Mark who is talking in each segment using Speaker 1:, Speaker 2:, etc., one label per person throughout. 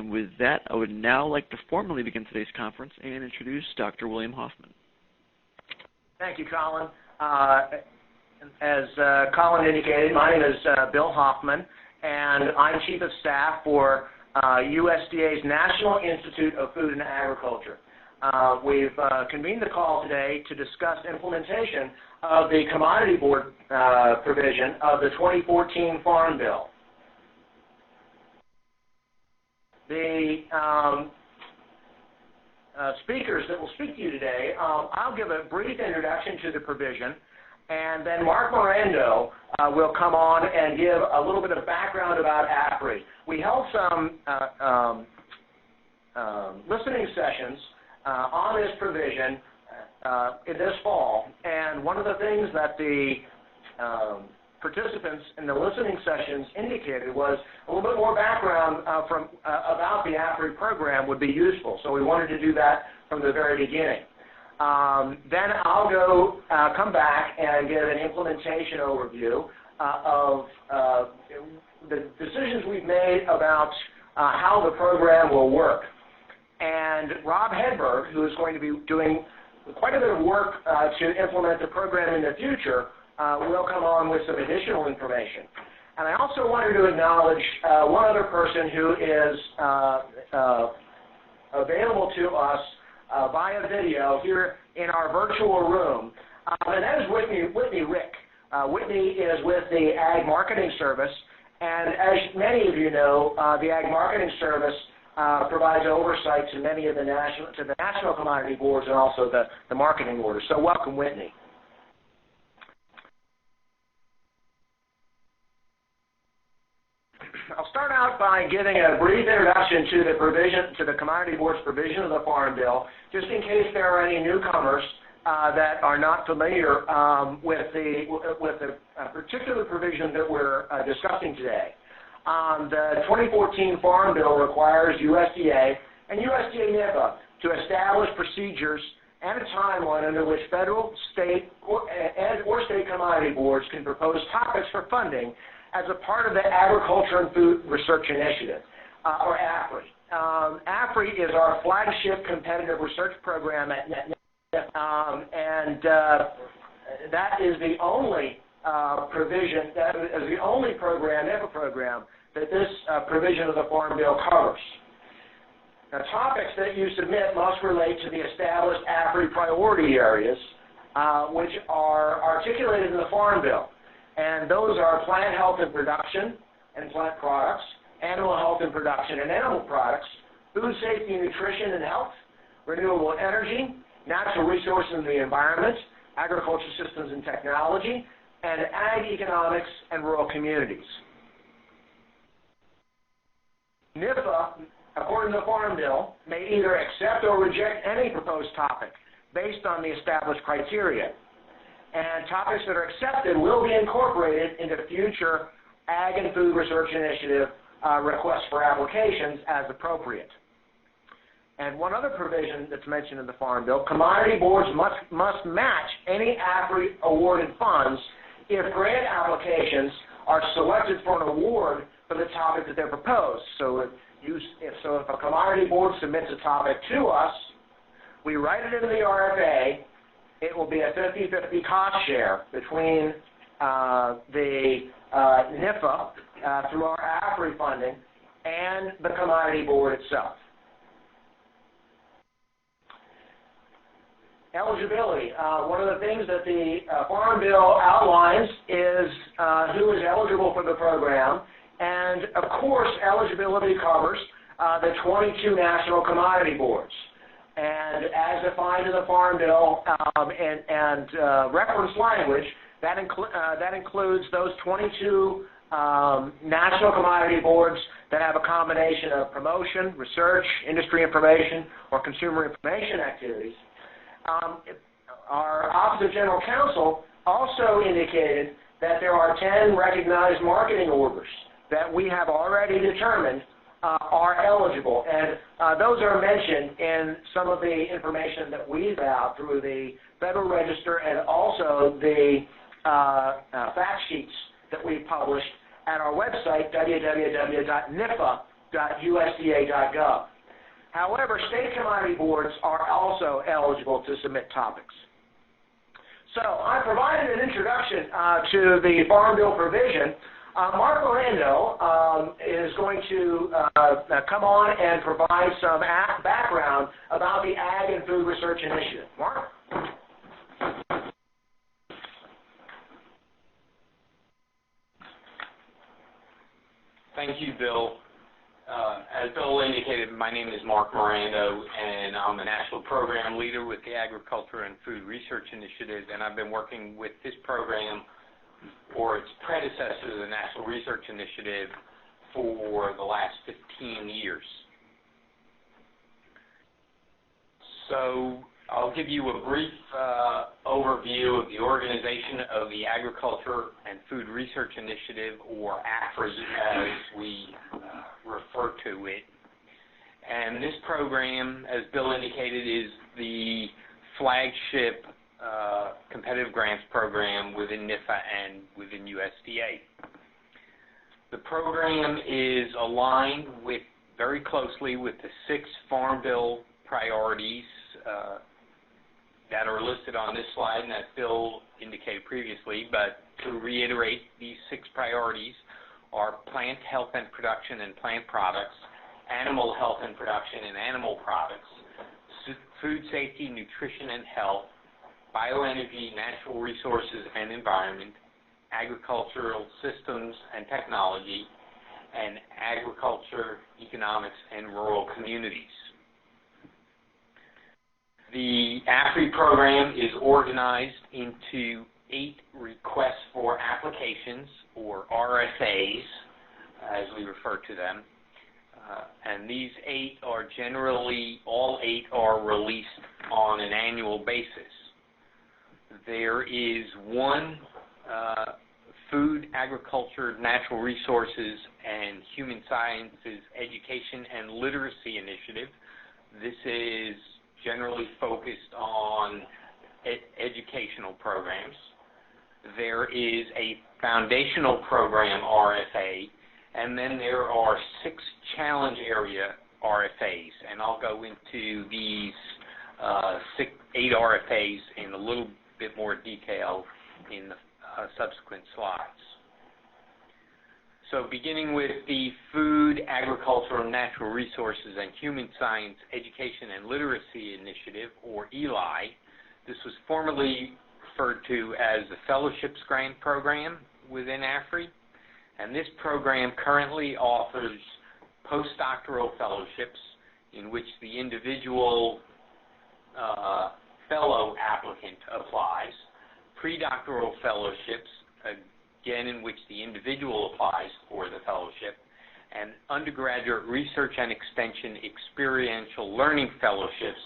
Speaker 1: And with that, I would now like to formally begin today's conference and introduce Dr. William Hoffman.
Speaker 2: Thank you, Colin. As Colin indicated, my name is Bill Hoffman, and I'm Chief of Staff for USDA's National Institute of Food and Agriculture. We've convened the call today to discuss implementation of the Commodity Board provision of the 2014 Farm Bill. The speakers that will speak to you today, I'll give a brief introduction to the provision, and then Mark Morando will come on and give a little bit of background about AFRI. We held some listening sessions on this provision in this fall, and one of the things that the participants in the listening sessions indicated was a little bit more background about the AFRI program would be useful, so we wanted to do that from the very beginning. Then I'll come back and give an implementation overview of the decisions we've made about how the program will work. And Rob Hedberg, who is going to be doing quite a bit of work to implement the program in the future, will come on with some additional information. And I also wanted to acknowledge one other person who is available to us via video here in our virtual room, and that is Whitney Rick. Whitney is with the Ag Marketing Service, and as many of you know, the Ag Marketing Service provides oversight to many of the national commodity boards and also the marketing orders. So welcome, Whitney. I'll start out by giving a brief introduction to the Commodity Board's provision of the Farm Bill, just in case there are any newcomers that are not familiar with the particular provision that we're discussing today. The 2014 Farm Bill requires USDA and USDA NIFA to establish procedures and a timeline under which federal, state, or state commodity boards can propose topics for funding as a part of the Agriculture and Food Research Initiative, or AFRI. AFRI is our flagship competitive research program at NIFA, and that is the only provision, that is the only program, NIFA program, that this provision of the Farm Bill covers. Now, topics that you submit must relate to the established AFRI priority areas, which are articulated in the Farm Bill. And those are plant health and production and plant products, animal health and production and animal products, food safety and nutrition and health, renewable energy, natural resources and the environment, agriculture systems and technology, and ag economics and rural communities. NIFA, according to the Farm Bill, may either accept or reject any proposed topic based on the established criteria. And topics that are accepted will be incorporated into future Ag and Food Research Initiative requests for applications as appropriate. And one other provision that's mentioned in the Farm Bill, commodity boards must match any AFRI awarded funds if grant applications are selected for an award for the topic that they're proposed. So if a commodity board submits a topic to us, we write it into the RFA. It will be a 50-50 cost share between the NIFA through our AFRI funding and the Commodity Board itself. Eligibility. One of the things that the Farm Bill outlines is who is eligible for the program, and of course eligibility covers the 22 national commodity boards. And as defined in the Farm Bill and reference language, that includes those 22 national commodity boards that have a combination of promotion, research, industry information, or consumer information activities. Our Office of General Counsel also indicated that there are 10 recognized marketing orders that we have already determined are eligible, and those are mentioned in some of the information that we've out through the Federal Register and also the fact sheets that we've published at our website, www.nifa.gov. www.usda.gov. However, state commodity boards are also eligible to submit topics. So I provided an introduction to the Farm Bill provision. Mark Mirando is going to come on and provide some background about the Ag and Food Research Initiative. Mark?
Speaker 3: Thank you, Bill. As Bill indicated, my name is Mark Mirando, and I'm a National Program Leader with the Agriculture and Food Research Initiative, and I've been working with this program or its predecessor, the National Research Initiative, for the last 15 years. So I'll give you a brief overview of the organization of the Agriculture and Food Research Initiative, or AFRI as we refer to it. And this program, as Bill indicated, is the flagship competitive grants program within NIFA and within USDA. The program is aligned very closely with the 6 Farm Bill priorities that are listed on this slide and that Bill indicated previously, but to reiterate, these 6 priorities are plant health and production and plant products, animal health and production and animal products, food safety, nutrition and health, bioenergy, natural resources and environment, agricultural systems and technology, and agriculture, economics, and rural communities. The AFRI program is organized into 8 requests for applications, or RFAs, as we refer to them. And these 8 are all 8 are released on an annual basis. There is one Food, Agriculture, Natural Resources, and Human Sciences Education and Literacy Initiative. This is generally focused on educational programs. There is a foundational program RFA, and then there are 6 challenge area RFAs, and I'll go into these 8 RFAs in a little bit more detail in the subsequent slides. So beginning with the Food, Agricultural, Natural Resources, and Human Science Education and Literacy Initiative, or ELI, this was formerly referred to as the Fellowships Grant Program within AFRI, and this program currently offers postdoctoral fellowships in which the individual fellow applicant applies, predoctoral fellowships, again in which the individual applies for the fellowship, and undergraduate research and extension experiential learning fellowships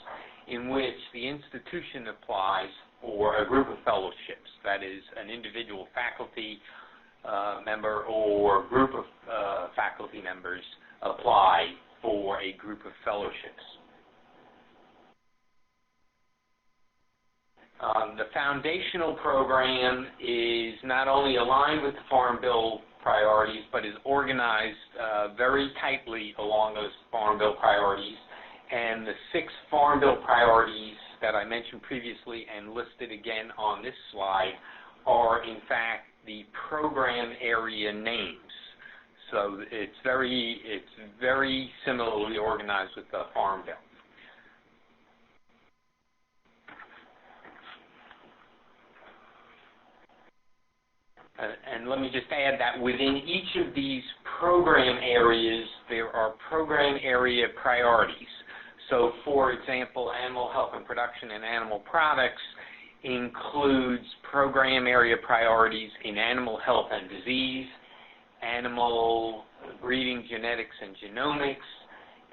Speaker 3: in which the institution applies for a group of fellowships, that is, an individual faculty member or group of faculty members apply for a group of fellowships. The foundational program is not only aligned with the Farm Bill priorities, but is organized very tightly along those Farm Bill priorities. And the 6 Farm Bill priorities that I mentioned previously and listed again on this slide are, in fact, the program area names. So it's very similarly organized with the Farm Bill. And let me just add that within each of these program areas, there are program area priorities. So, for example, animal health and production and animal products includes program area priorities in animal health and disease, animal breeding, genetics and genomics,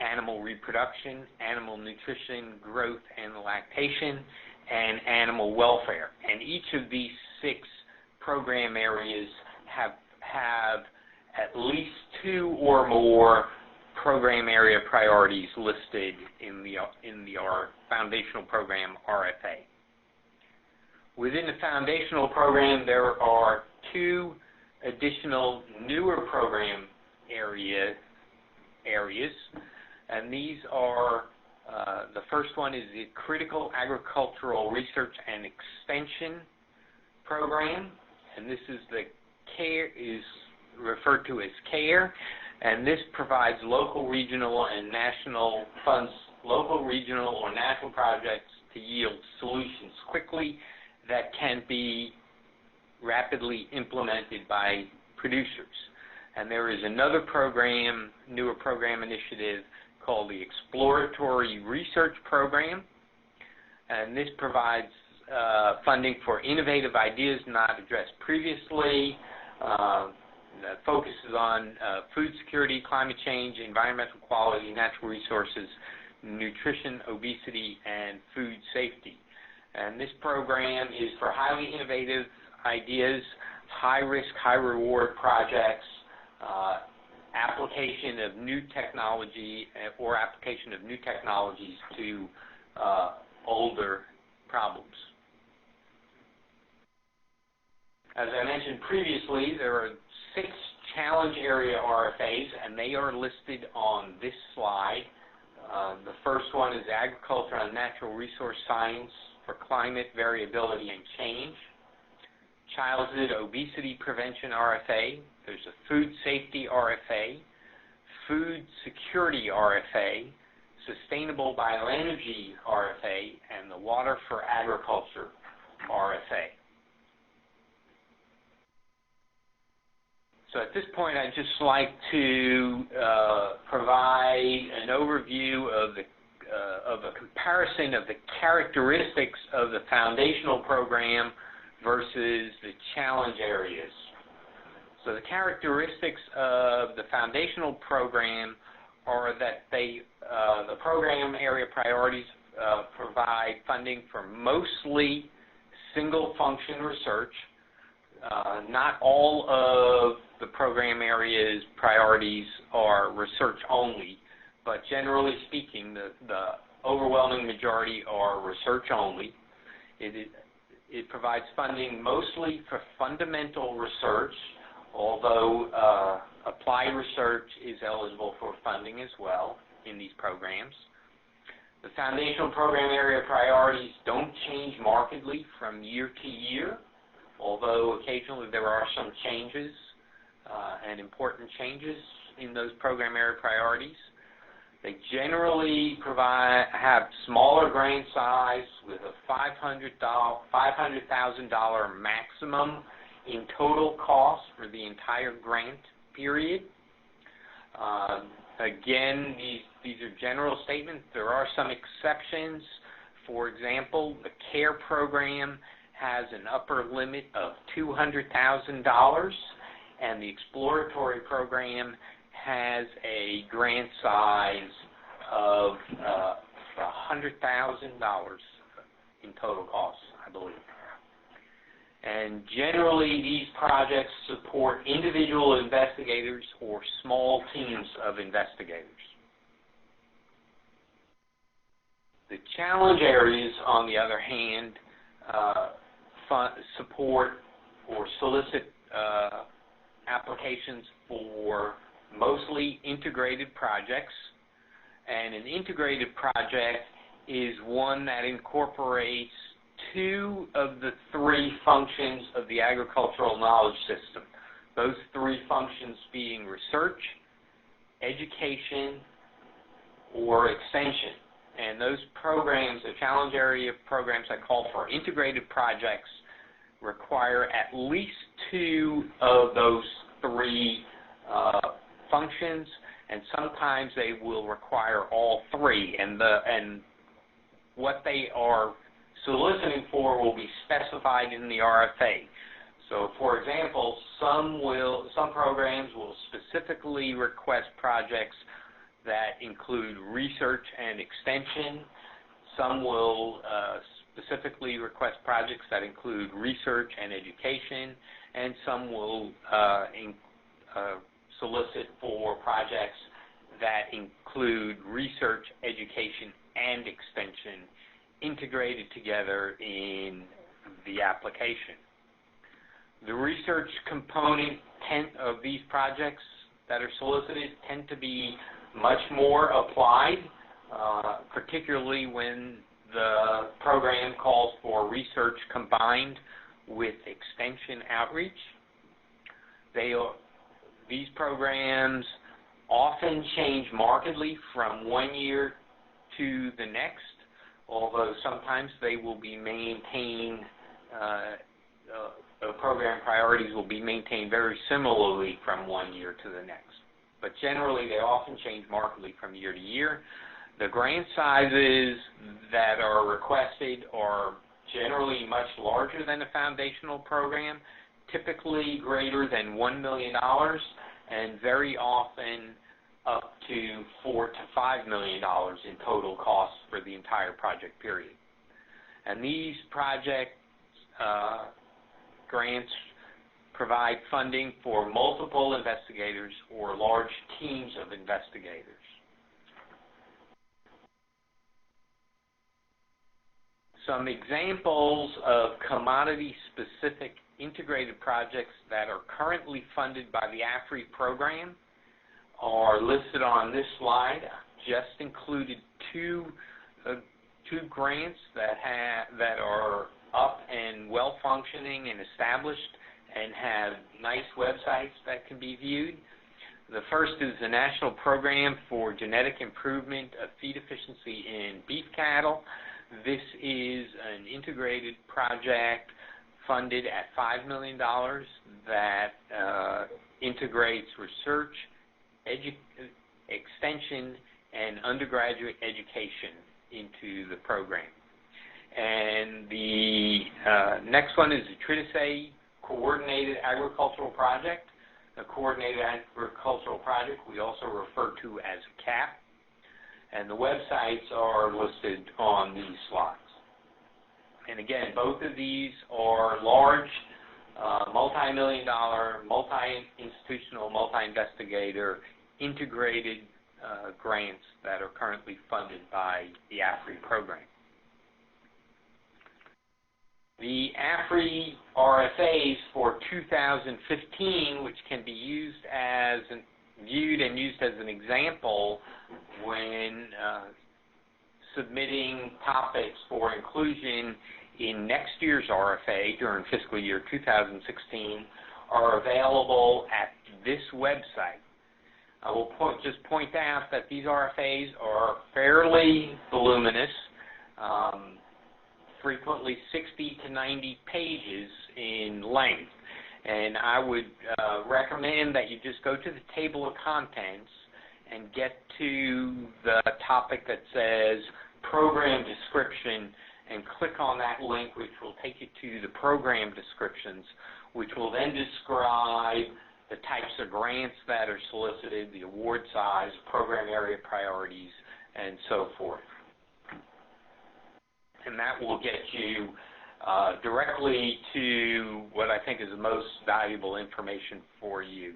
Speaker 3: animal reproduction, animal nutrition, growth and lactation, and animal welfare. And each of these 6 program areas have at least 2 or more program area priorities listed in our foundational program RFA. Within the foundational program, there are 2 additional newer program area areas, and these are, the first one is the Critical Agricultural Research and Extension Program, and this is referred to as CARE, and this provides local, regional, or national projects to yield solutions quickly that can be rapidly implemented by producers. And there is another program, newer program initiative called the Exploratory Research Program, and this provides funding for innovative ideas not addressed previously, that focuses on food security, climate change, environmental quality, natural resources, nutrition, obesity, and food safety. And this program is for highly innovative ideas, high-risk, high-reward projects, application of new technologies to older problems. As I mentioned previously, there are 6 challenge area RFAs, and they are listed on this slide. The first one is Agriculture and Natural Resource Science for Climate Variability and Change, Childhood Obesity Prevention RFA, there's a Food Safety RFA, Food Security RFA, Sustainable Bioenergy RFA, and the Water for Agriculture RFA. So at this point, I'd just like to provide an overview of a comparison of the characteristics of the foundational program versus the challenge areas. So the characteristics of the foundational program are that the program area priorities provide funding for mostly single-function research. Not all of the program area's priorities are research only, but generally speaking, the overwhelming majority are research only. It provides funding mostly for fundamental research, although applied research is eligible for funding as well in these programs. The foundational program area priorities don't change markedly from year to year, although occasionally there are some changes and important changes in those program area priorities. They generally have smaller grant size with a $500,000 maximum in total cost for the entire grant period. Again, these are general statements. There are some exceptions. For example, the CARE program has an upper limit of $200,000, and the exploratory program has a grant size of $100,000 in total costs, I believe. And generally, these projects support individual investigators or small teams of investigators. The challenge areas, on the other hand, support or solicit applications for mostly integrated projects, and an integrated project is one that incorporates 2 of the 3 functions of the agricultural knowledge system, those 3 functions being research, education, or extension. And those programs, the challenge area programs I call for integrated projects, require at least 2 of those 3 functions, and sometimes they will require all 3. And what they are soliciting for will be specified in the RFA. So, for example, some programs will specifically request projects that include research and extension. Some will specifically request projects that include research and education, and some will solicit for projects that include research, education, and extension integrated together in the application. The research component of these projects that are solicited tend to be much more applied, particularly when the program calls for research combined with extension outreach. These programs often change markedly from one year to the next, although sometimes they will be maintained, program priorities will be maintained very similarly from one year to the next. But generally, they often change markedly from year to year. The grant sizes that are requested are generally much larger than a foundational program, typically greater than $1 million, and very often up to $4 to $5 million in total costs for the entire project period. And these project grants provide funding for multiple investigators or large teams of investigators. Some examples of commodity-specific integrated projects that are currently funded by the AFRI program are listed on this slide. Just included two grants that are up and well functioning and established and have nice websites that can be viewed. The first is the National Program for Genetic Improvement of Feed Efficiency in Beef Cattle. This is an integrated project funded at $5 million that integrates research, extension, and undergraduate education into the program. And the next one is the Trinidad Coordinated Agricultural Project. The Coordinated Agricultural Project we also refer to as CAP, and the websites are listed on these slides. And again, both of these are large, multi-million-dollar, multi-institutional, multi-investigator, integrated grants that are currently funded by the AFRI program. The AFRI RFAs for 2015, which can be used viewed and used as an example when submitting topics for inclusion in next year's RFA during fiscal year 2016, are available at this website. I will just point out that these RFAs are fairly voluminous, frequently 60 to 90 pages in length. And I would recommend that you just go to the table of contents and get to the topic that says Program Description and click on that link, which will take you to the program descriptions, which will then describe the types of grants that are solicited, the award size, program area priorities, and so forth. And that will get you directly to what I think is the most valuable information for you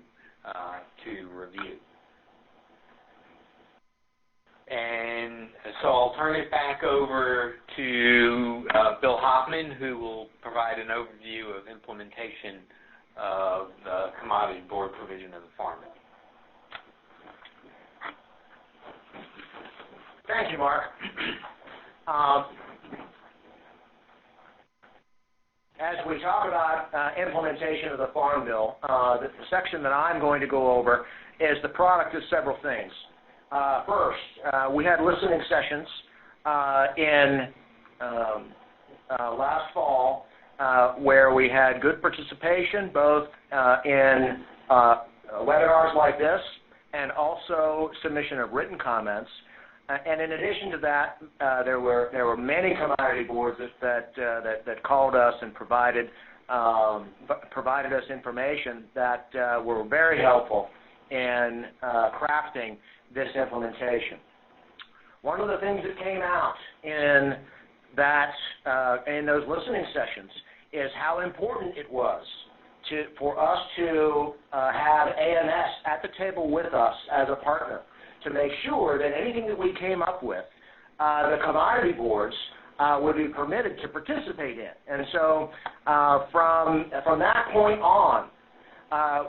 Speaker 3: to review. And so I'll turn it back over to Bill Hoffman, who will provide an overview of implementation of the Commodity Board provision of the Farm Bill.
Speaker 2: Thank you, Mark. As we talk about implementation of the Farm Bill, the section that I'm going to go over is the product of several things. First, we had listening sessions in last fall where we had good participation both in webinars like this and also submission of written comments. And in addition to that, there were many commodity boards that called us and provided us information that were very helpful in crafting this implementation. One of the things that came out in those listening sessions is how important it was for us to have AMS at the table with us as a partner, to make sure that anything that we came up with, the commodity boards would be permitted to participate in. And so from that point on,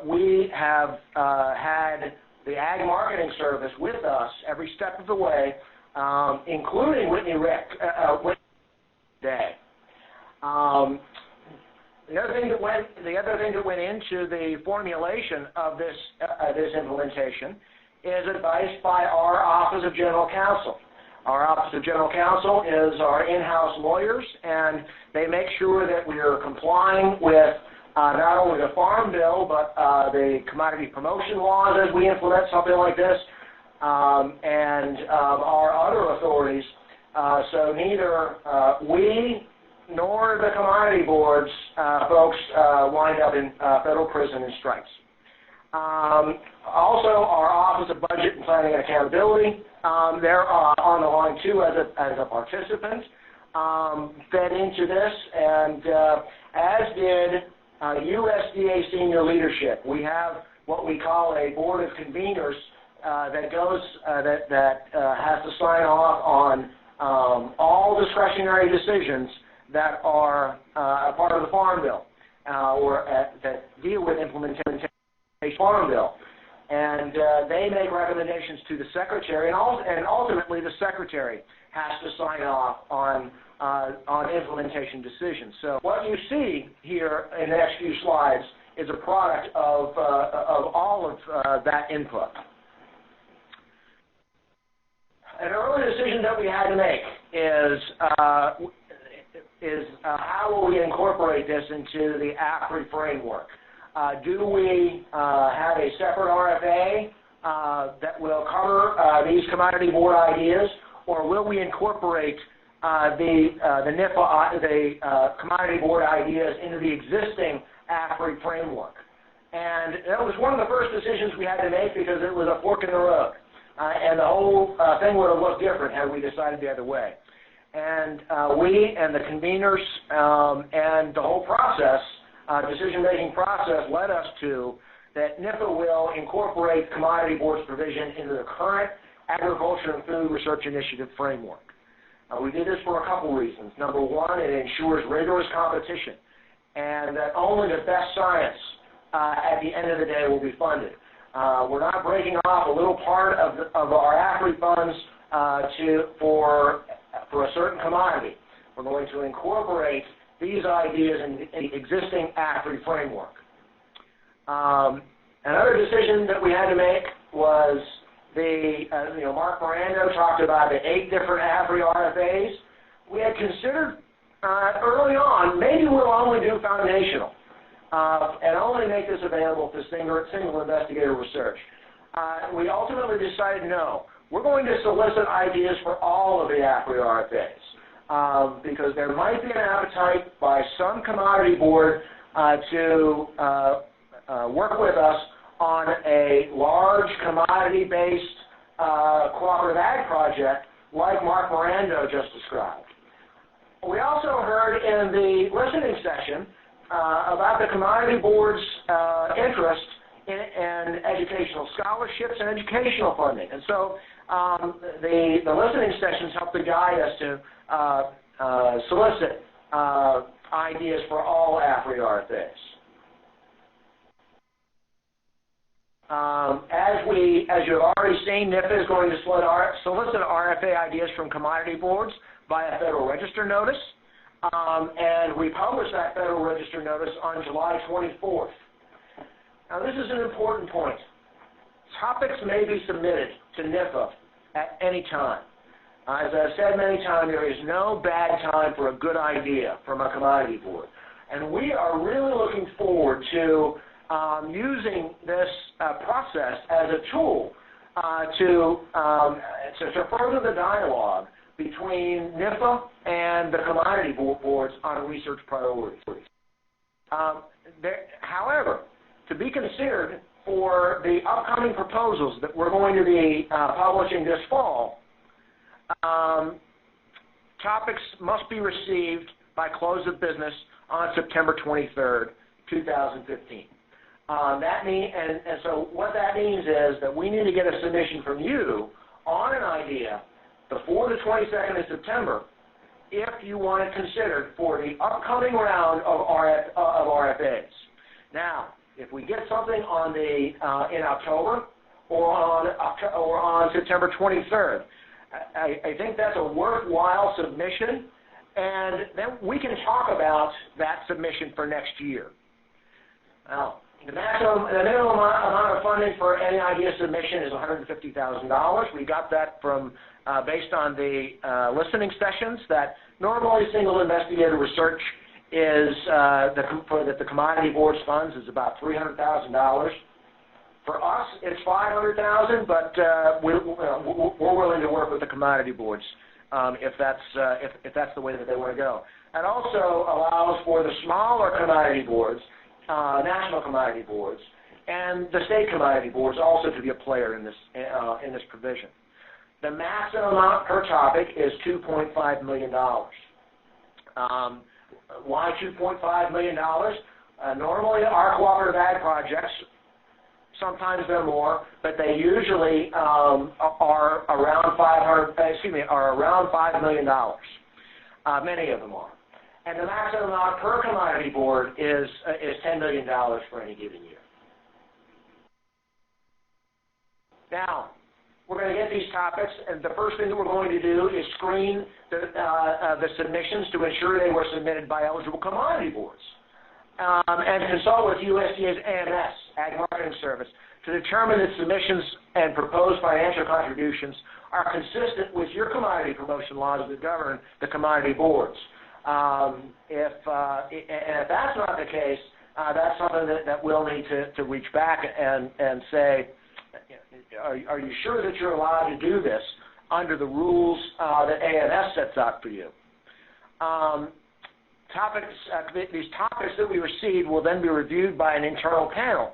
Speaker 2: we have had the Ag Marketing Service with us every step of the way, including Whitney Day. The other thing that went into the formulation of this implementation is advice by our Office of General Counsel. Our Office of General Counsel is our in-house lawyers, and they make sure that we are complying with not only the Farm Bill, but the commodity promotion laws as we implement something like this, and our other authorities. So neither we nor the commodity boards folks wind up in federal prison and strikes. Also, our Office of Budget and Planning and Accountability, they're on the line too as a participant, fed into this, and as did USDA senior leadership. We have what we call a board of conveners that has to sign off on all discretionary decisions that are a part of the Farm Bill or that deal with implementation of the Farm Bill. And they make recommendations to the Secretary, and ultimately the Secretary has to sign off on implementation decisions. So what you see here in the next few slides is a product of all of that input. An early decision that we had to make is how will we incorporate this into the AFRI framework? Do we have a separate RFA that will cover these commodity board ideas, or will we incorporate the commodity board ideas into the existing AFRI framework? And that was one of the first decisions we had to make because it was a fork in the road, and the whole thing would have looked different had we decided the other way. And we and the conveners and the whole process, decision-making process, led us to that NIFA will incorporate Commodity Board's provision into the current Agriculture and Food Research Initiative framework. We did this for a couple reasons. Number one, it ensures rigorous competition, and that only the best science at the end of the day will be funded. We're not breaking off a little part of our AFRI funds for a certain commodity. We're going to incorporate these ideas in the existing AFRI framework. Another decision that we had to make was Mark Miranda talked about the 8 different AFRI RFAs. We had considered early on, maybe we'll only do foundational and only make this available to single investigator research. We ultimately decided no. We're going to solicit ideas for all of the AFRI RFAs because there might be an appetite by some commodity board to work with us on a large commodity-based cooperative ag project like Mark Miranda just described. We also heard in the listening session about the commodity board's interest in educational scholarships and educational funding. And so the listening sessions helped to guide us to solicit ideas for all AFRI RFAs. As you have already seen, NIFA is going to solicit RFA ideas from commodity boards via Federal Register notice, and we published that Federal Register notice on July 24th. Now, this is an important point. Topics may be submitted to NIFA at any time. As I've said many times, there is no bad time for a good idea from a commodity board. And we are really looking forward to using this process as a tool to further the dialogue between NIFA and the commodity boards on research priorities. However, to be considered for the upcoming proposals that we're going to be publishing this fall, topics must be received by close of business on September 23rd, 2015. So what that means is that we need to get a submission from you on an idea before the 22nd of September if you want it considered for the upcoming round of RFAs. Now, if we get something in October or on September 23rd. I think that's a worthwhile submission, and then we can talk about that submission for next year. Now, the minimum amount of funding for any idea submission is $150,000. We got that from based on the listening sessions that normally single investigator research is that the commodity board's funds is about $300,000. For us, it's $500,000, but we're willing to work with the commodity boards if that's the way that they want to go. It also allows for the smaller commodity boards, national commodity boards, and the state commodity boards also to be a player in this provision. The maximum amount per topic is $2.5 million. Why $2.5 million? Normally, our cooperative ag projects, sometimes they're more, but they usually are around $5 million. Many of them are. And the maximum amount per commodity board is $10 million for any given year. Now, we're going to get these topics, and the first thing that we're going to do is screen the submissions to ensure they were submitted by eligible commodity boards, and consult with USDA's AMS, Ag Marketing Service, to determine that submissions and proposed financial contributions are consistent with your commodity promotion laws that govern the commodity boards. If that's not the case, that's something that we'll need to reach back and say, are you sure that you're allowed to do this under the rules that AMS sets out for you? These topics that we receive will then be reviewed by an internal panel,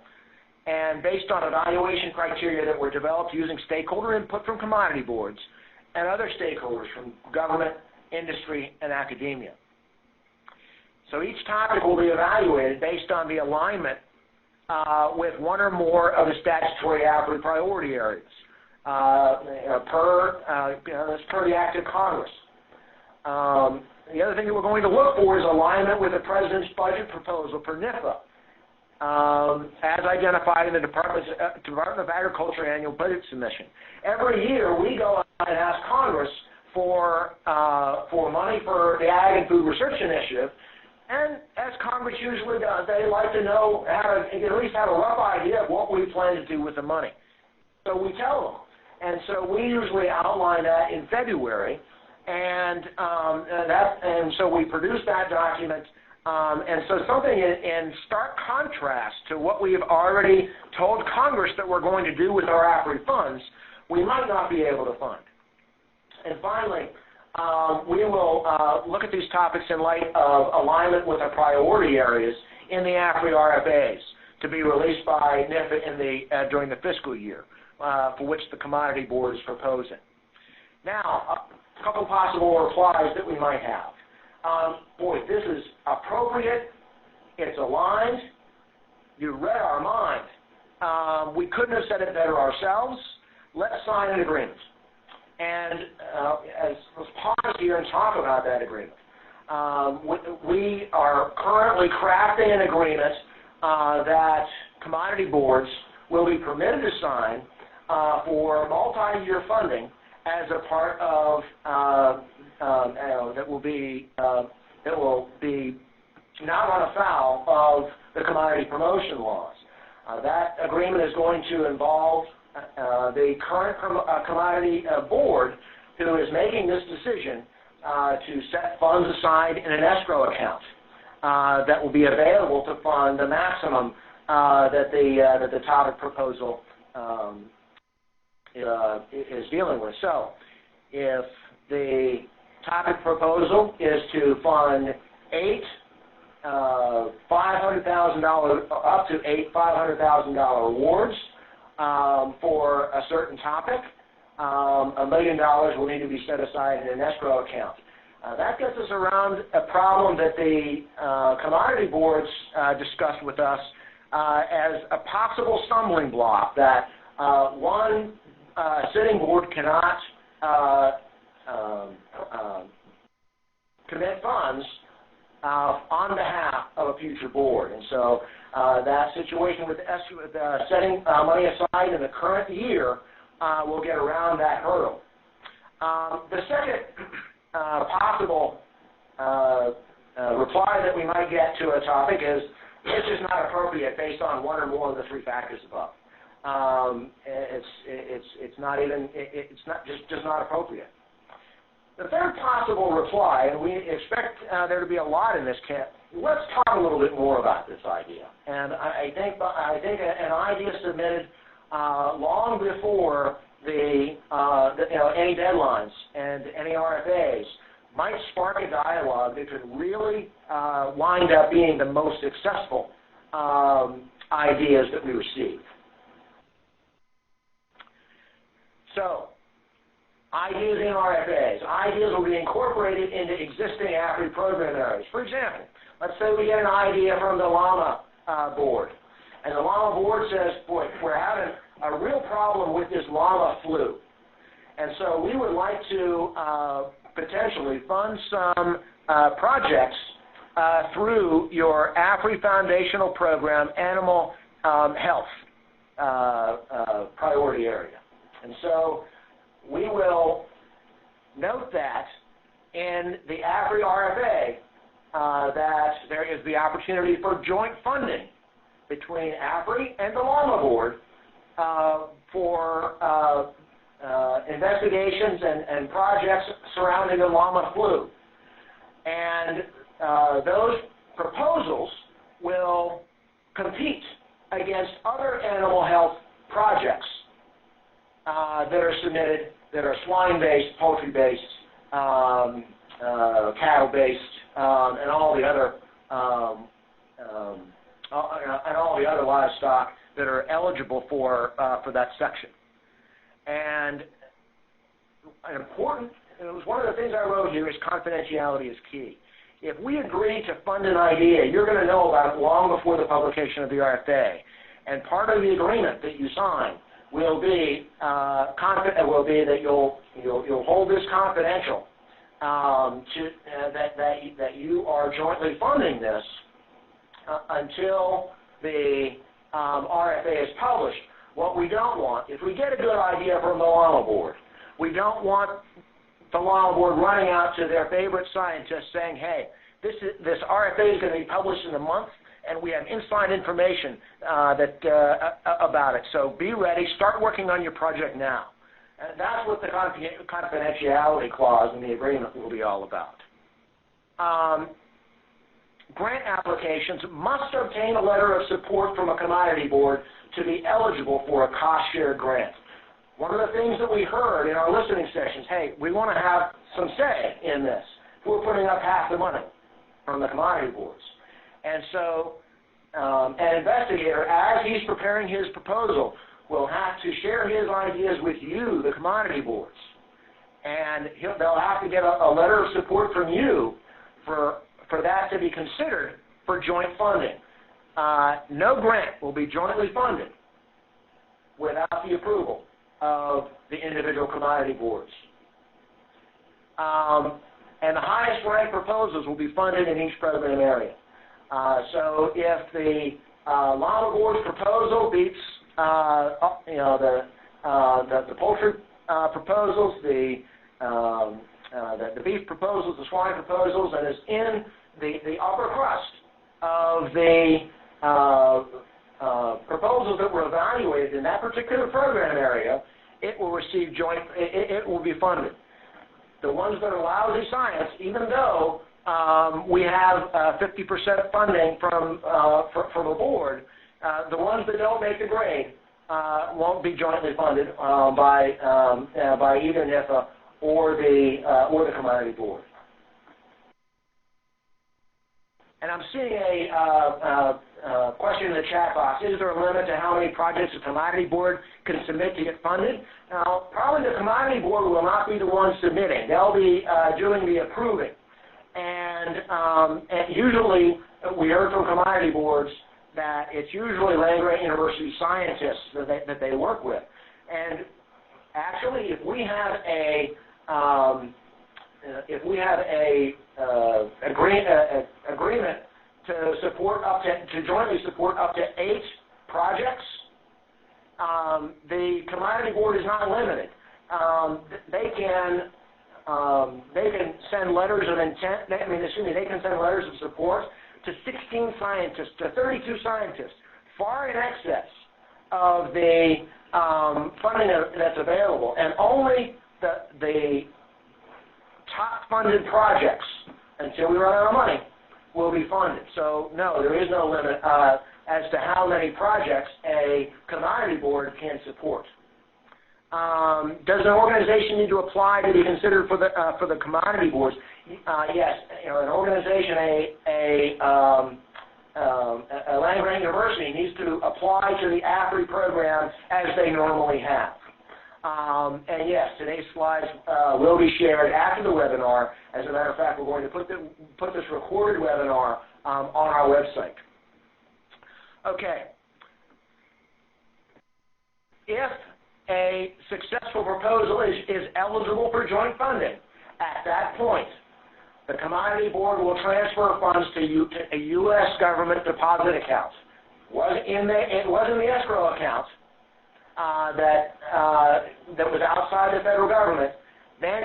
Speaker 2: and based on evaluation criteria that were developed using stakeholder input from commodity boards and other stakeholders from government, industry, and academia. So each topic will be evaluated based on the alignment with one or more of the statutory AFRI priority areas per the Act of Congress. The other thing that we're going to look for is alignment with the President's budget proposal for NIFA, as identified in the Department of Agriculture annual budget submission. Every year we go out and ask Congress for money for the Ag and Food Research Initiative, and as Congress usually does, they like to know, at least have a rough idea of what we plan to do with the money. So we tell them. And so we usually outline that in February, and so we produce that document. And so something in stark contrast to what we have already told Congress that we're going to do with our AFRI funds, we might not be able to fund. And finally, we will look at these topics in light of alignment with our priority areas in the AFRI RFAs to be released by NIFA during the fiscal year, for which the Commodity Board is proposing. Now, a couple possible replies that we might have. Boy, this is appropriate, it's aligned, you read our mind. We couldn't have said it better ourselves. Let's sign an agreement. And let's pause here and talk about that agreement. We are currently crafting an agreement that commodity boards will be permitted to sign for multi-year funding as a part of that will be not run afoul of the commodity promotion laws. That agreement is going to involve the current commodity board who is making this decision to set funds aside in an escrow account that will be available to fund the maximum that the topic proposal is dealing with. So, if the topic proposal is to fund $500,000 up to eight $500,000 awards for a certain topic, $1 million will need to be set aside in an escrow account. That gets us around a problem that the commodity boards discussed with us as a possible stumbling block that one sitting board cannot commit funds on behalf of a future board. And so that situation with setting money aside in the current year will get around that hurdle. The second possible reply that we might get to a topic is it's just not appropriate based on one or more of the three factors above. It's just not appropriate. The third possible reply, and we expect there to be a lot in this camp, let's talk a little bit more about this idea. And I think an idea submitted long before any deadlines and any RFAs might spark a dialogue that could really wind up being the most successful ideas that we receive. So, ideas in RFAs. Ideas will be incorporated into existing AFRI program areas. For example, let's say we get an idea from the Llama board, and the Llama board says, boy, we're having a real problem with this llama flu. And so we would like to potentially fund some projects through your AFRI foundational program, animal health priority area. And so we will note that in the AFRI RFA that there is the opportunity for joint funding between AFRI and the Llama board for investigations and projects surrounding the llama flu. And those proposals will compete against other animal health projects that are submitted that are swine-based, poultry-based, cattle-based, and all the other livestock that are eligible for that section. And it was one of the things I wrote here is confidentiality is key. If we agree to fund an idea, you're going to know about it long before the publication of the RFA. And part of the agreement that you sign will be that you'll hold this confidential, that you are jointly funding this until the RFA is published. What we don't want, if we get a good idea from the Llama board, we don't want the Llama board running out to their favorite scientists saying, hey, this RFA is going to be published in a month, and we have inside information about it. So be ready. Start working on your project now. And that's what the confidentiality clause in the agreement will be all about. Grant applications must obtain a letter of support from a commodity board to be eligible for a cost-shared grant. One of the things that we heard in our listening sessions, hey, we want to have some say in this. We're putting up half the money from the commodity boards. And so an investigator, as he's preparing his proposal, will have to share his ideas with you, the commodity boards. And they'll have to get a letter of support from you for that to be considered for joint funding. No grant will be jointly funded without the approval of the individual commodity boards. And the highest ranked proposals will be funded in each program area. So if the Llama board's proposal beats the poultry proposals, the beef proposals, the swine proposals, and is in the upper crust of the proposals that were evaluated in that particular program area, it will receive it will be funded. The ones that are lousy science, even though we have 50% funding from a board, the ones that don't make the grade won't be jointly funded by either NIFA or the commodity board. And I'm seeing a question in the chat box. Is there a limit to how many projects the commodity board can submit to get funded? Now, probably the commodity board will not be the one submitting. They'll be doing the approving. And usually, we heard from commodity boards that it's usually land-grant university scientists that they work with. And actually, if we have a agreement to jointly support up to 8 projects. The commodity board is not limited. They can send letters of intent. They can send letters of support to 16 scientists, to 32 scientists, far in excess of the funding that's available, and only the top funded projects, until we run out of money, will be funded. So no, there is no limit as to how many projects a commodity board can support. Does an organization need to apply to be considered for the commodity boards? Yes. An organization, a land-grant university needs to apply to the AFRI program as they normally have. And yes, today's slides will be shared after the webinar. As a matter of fact, we're going to put this recorded webinar on our website. Okay. If a successful proposal is eligible for joint funding, at that point, the commodity board will transfer funds to a U.S. government deposit account. It was in the escrow account that was outside the federal government. Then,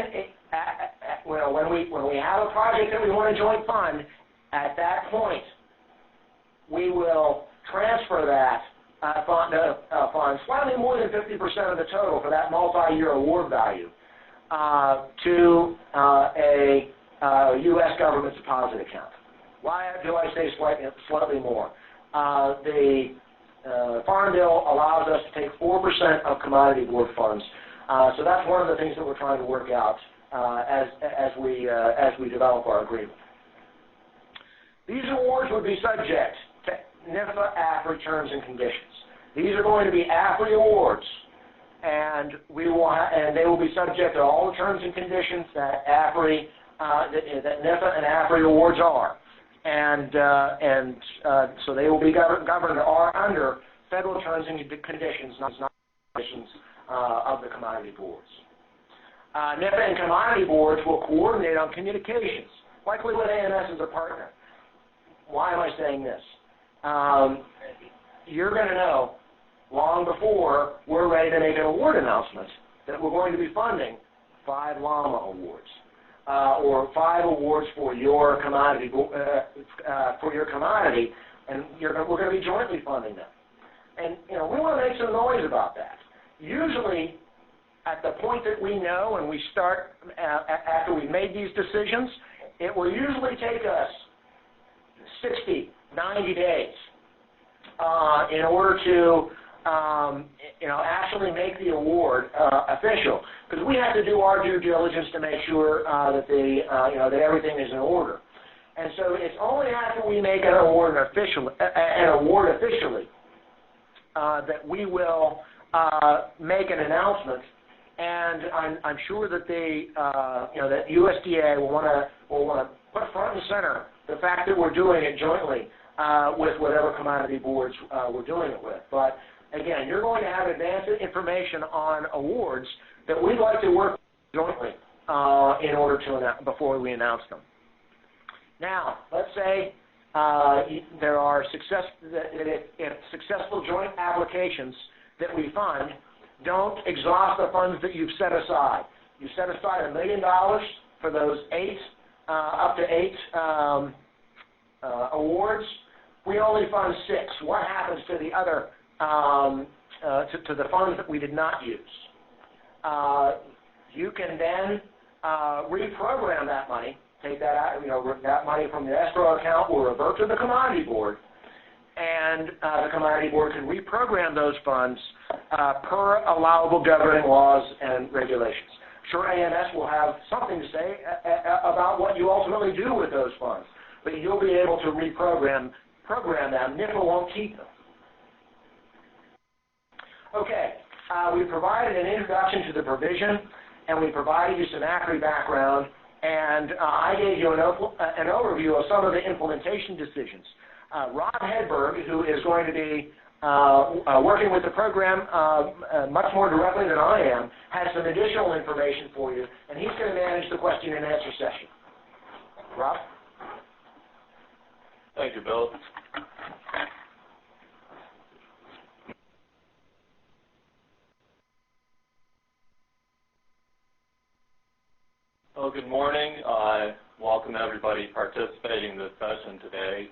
Speaker 2: when we have a project that we want to joint fund, at that point, we will transfer that fund, slightly more than 50% of the total for that multi-year award value, to a U.S. government deposit account. Why do I say slightly more? The Farm Bill allows us to take 4% of commodity board funds, so that's one of the things that we're trying to work out as we develop our agreement. These awards would be subject to NIFA AFRI terms and conditions. These are going to be AFRI awards, and they will be subject to all the terms and conditions that AFRI, that NIFA and AFRI awards are, and so they will be governed under federal terms and conditions, not conditions of the commodity boards. NIFA and commodity boards will coordinate on communications, likely with AMS as a partner. Why am I saying this? You're going to know long before we're ready to make an award announcement that we're going to be funding 5 llama awards, or 5 awards for your commodity, and we're going to be jointly funding them. And we want to make some noise about that. Usually, at the point that we know and we start after we've made these decisions, it will usually take us 60, 90 days in order to actually make the award official, because we have to do our due diligence to make sure that everything is in order. And so it's only after we make an award officially that we will make an announcement. And I'm sure that that USDA will want to put front and center the fact that we're doing it jointly with whatever commodity boards we're doing it with. But again, you're going to have advanced information on awards that we'd like to work jointly in order to before we announce them. Now, let's say there are if successful joint applications that we fund don't exhaust the funds that you've set aside. You set aside $1 million for those up to 8 awards. We only fund 6. What happens to the other, to the funds that we did not use? You can then reprogram that money, take that out, that money from the escrow account will revert to the commodity board, and the commodity board can reprogram those funds per allowable governing laws and regulations. Sure, AMS will have something to say about what you ultimately do with those funds, but you'll be able to reprogram them. NIFA won't keep them. Okay, we provided an introduction to the provision, and we provided you some AFRI background, and I gave you an overview of some of the implementation decisions. Rob Hedberg, who is going to be working with the program much more directly than I am, has some additional information for you, and he's going to manage the question and answer session. Rob?
Speaker 4: Bill. Well, good morning. Welcome everybody participating in this session today.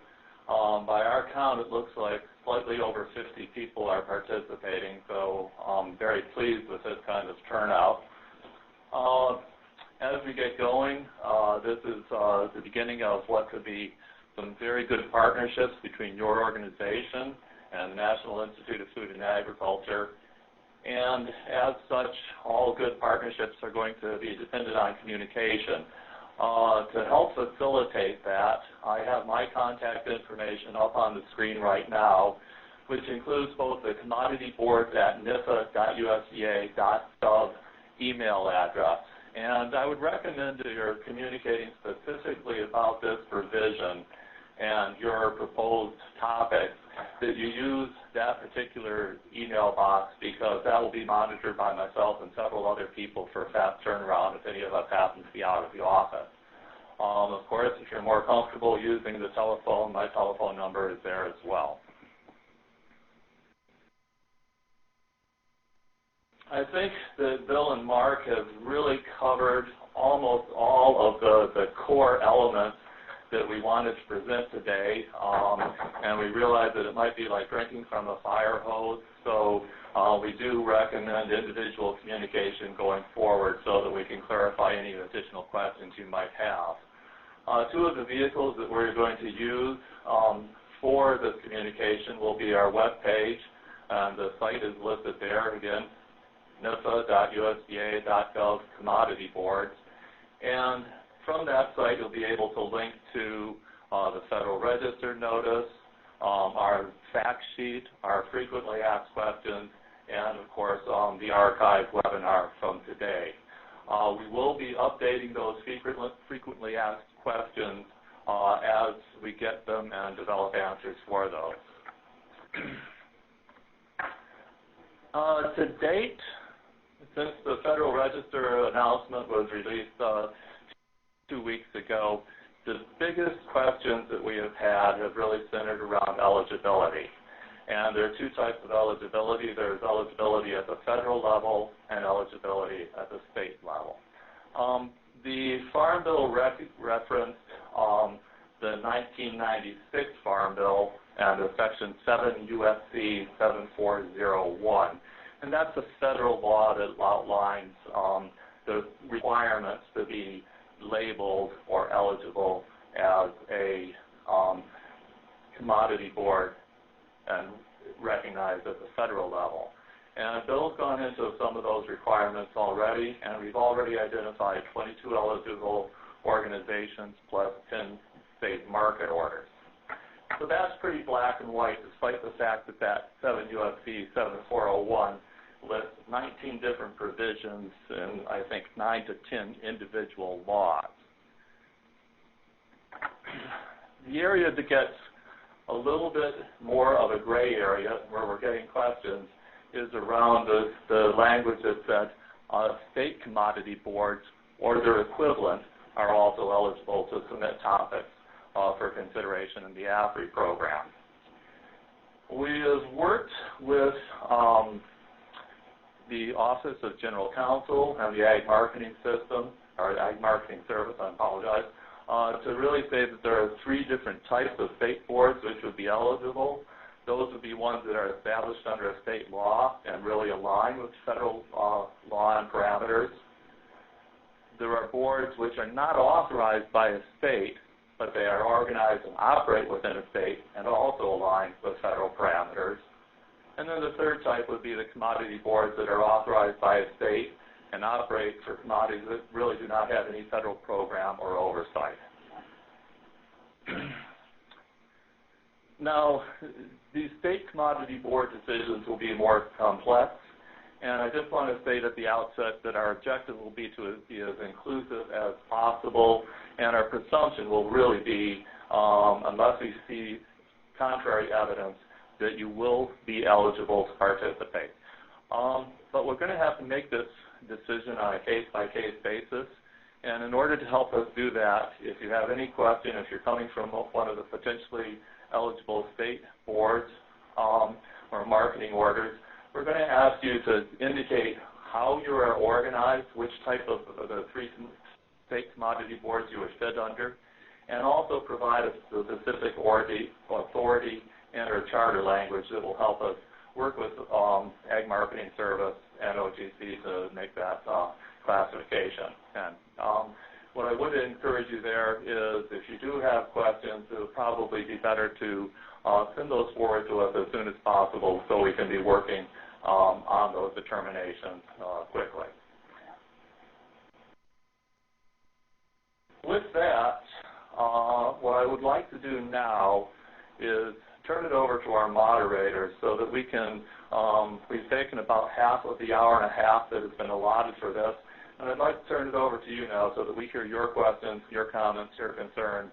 Speaker 4: By our count, it looks like slightly over 50 people are participating, so I'm very pleased with this kind of turnout. As we get going, this is the beginning of what could be some very good partnerships between your organization and the National Institute of Food and Agriculture. And as such, all good partnerships are going to be dependent on communication. To help facilitate that, I have my contact information up on the screen right now, which includes both the commodity boards at nisa.usda.gov email address. And I would recommend that you're communicating specifically about this provision and your proposed topics, that you use that particular email box, because that will be monitored by myself and several other people for fast turnaround if any of us happen to be out of the office. Of course, if you're more comfortable using the telephone, my telephone number is there as well. I think that Bill and Mark have really covered almost all of the core elements that we wanted to present today, and we realize that it might be like drinking from a fire hose, so we do recommend individual communication going forward so that we can clarify any additional questions you might have. Two of the vehicles that we're going to use for this communication will be our web page, and the site is listed there again, nisa.usda.gov commodity boards, and from that site, you'll be able to link to the Federal Register notice, our fact sheet, our frequently asked questions, and, of course, the archived webinar from today. We will be updating those frequently asked questions as we get them and develop answers for those. To date, since the Federal Register announcement was released 2 weeks ago, the biggest questions that we have had have really centered around eligibility. And there are two types of eligibility. There's eligibility at the federal level and eligibility at the state level. The Farm Bill referenced the 1996 Farm Bill and the Section 7 U.S.C. 7401. And that's a federal law that outlines the requirements to be labeled or eligible as a commodity board and recognized at the federal level. And Bill's gone into some of those requirements already, and we've already identified 22 eligible organizations plus 10 state market orders. So that's pretty black and white, despite the fact that that 7 U.S.C. 7401 lists 19 different provisions and I think 9 to 10 individual laws. The area that gets a little bit more of a gray area where we're getting questions is around the language that said state commodity boards or their equivalent are also eligible to submit topics for consideration in the AFRI program. We have worked with the Office of General Counsel and the Ag Marketing System, or Ag Marketing Service, I apologize, to really say that there are 3 different types of state boards which would be eligible. Those would be ones that are established under a state law and really align with federal law and parameters. There are boards which are not authorized by a state, but they are organized and operate within a state and also align with federal parameters. And then the third type would be the commodity boards that are authorized by a state and operate for commodities that really do not have any federal program or oversight. Now, these state commodity board decisions will be more complex, and I just want to state at the outset that our objective will be to be as inclusive as possible, and our presumption will really be, unless we see contrary evidence, that you will be eligible to participate. But we're going to have to make this decision on a case-by-case basis, And in order to help us do that, if you have any question, if you're coming from one of the potentially eligible state boards or marketing orders, we're going to ask you to indicate how you are organized, which type of the 3 state commodity boards you would fit under, and also provide us the specific authority and or charter language that will help us work with Ag Marketing Service and OGC to make that classification. And what I would encourage you there is if you do have questions, it would probably be better to send those forward to us as soon as possible so we can be working on those determinations quickly. With that, what I would like to do now is turn it over to our moderators so that we can, we've taken about half of the hour and a half that has been allotted for this, and I'd like to turn it over to you now so that we hear your questions, your comments, your concerns.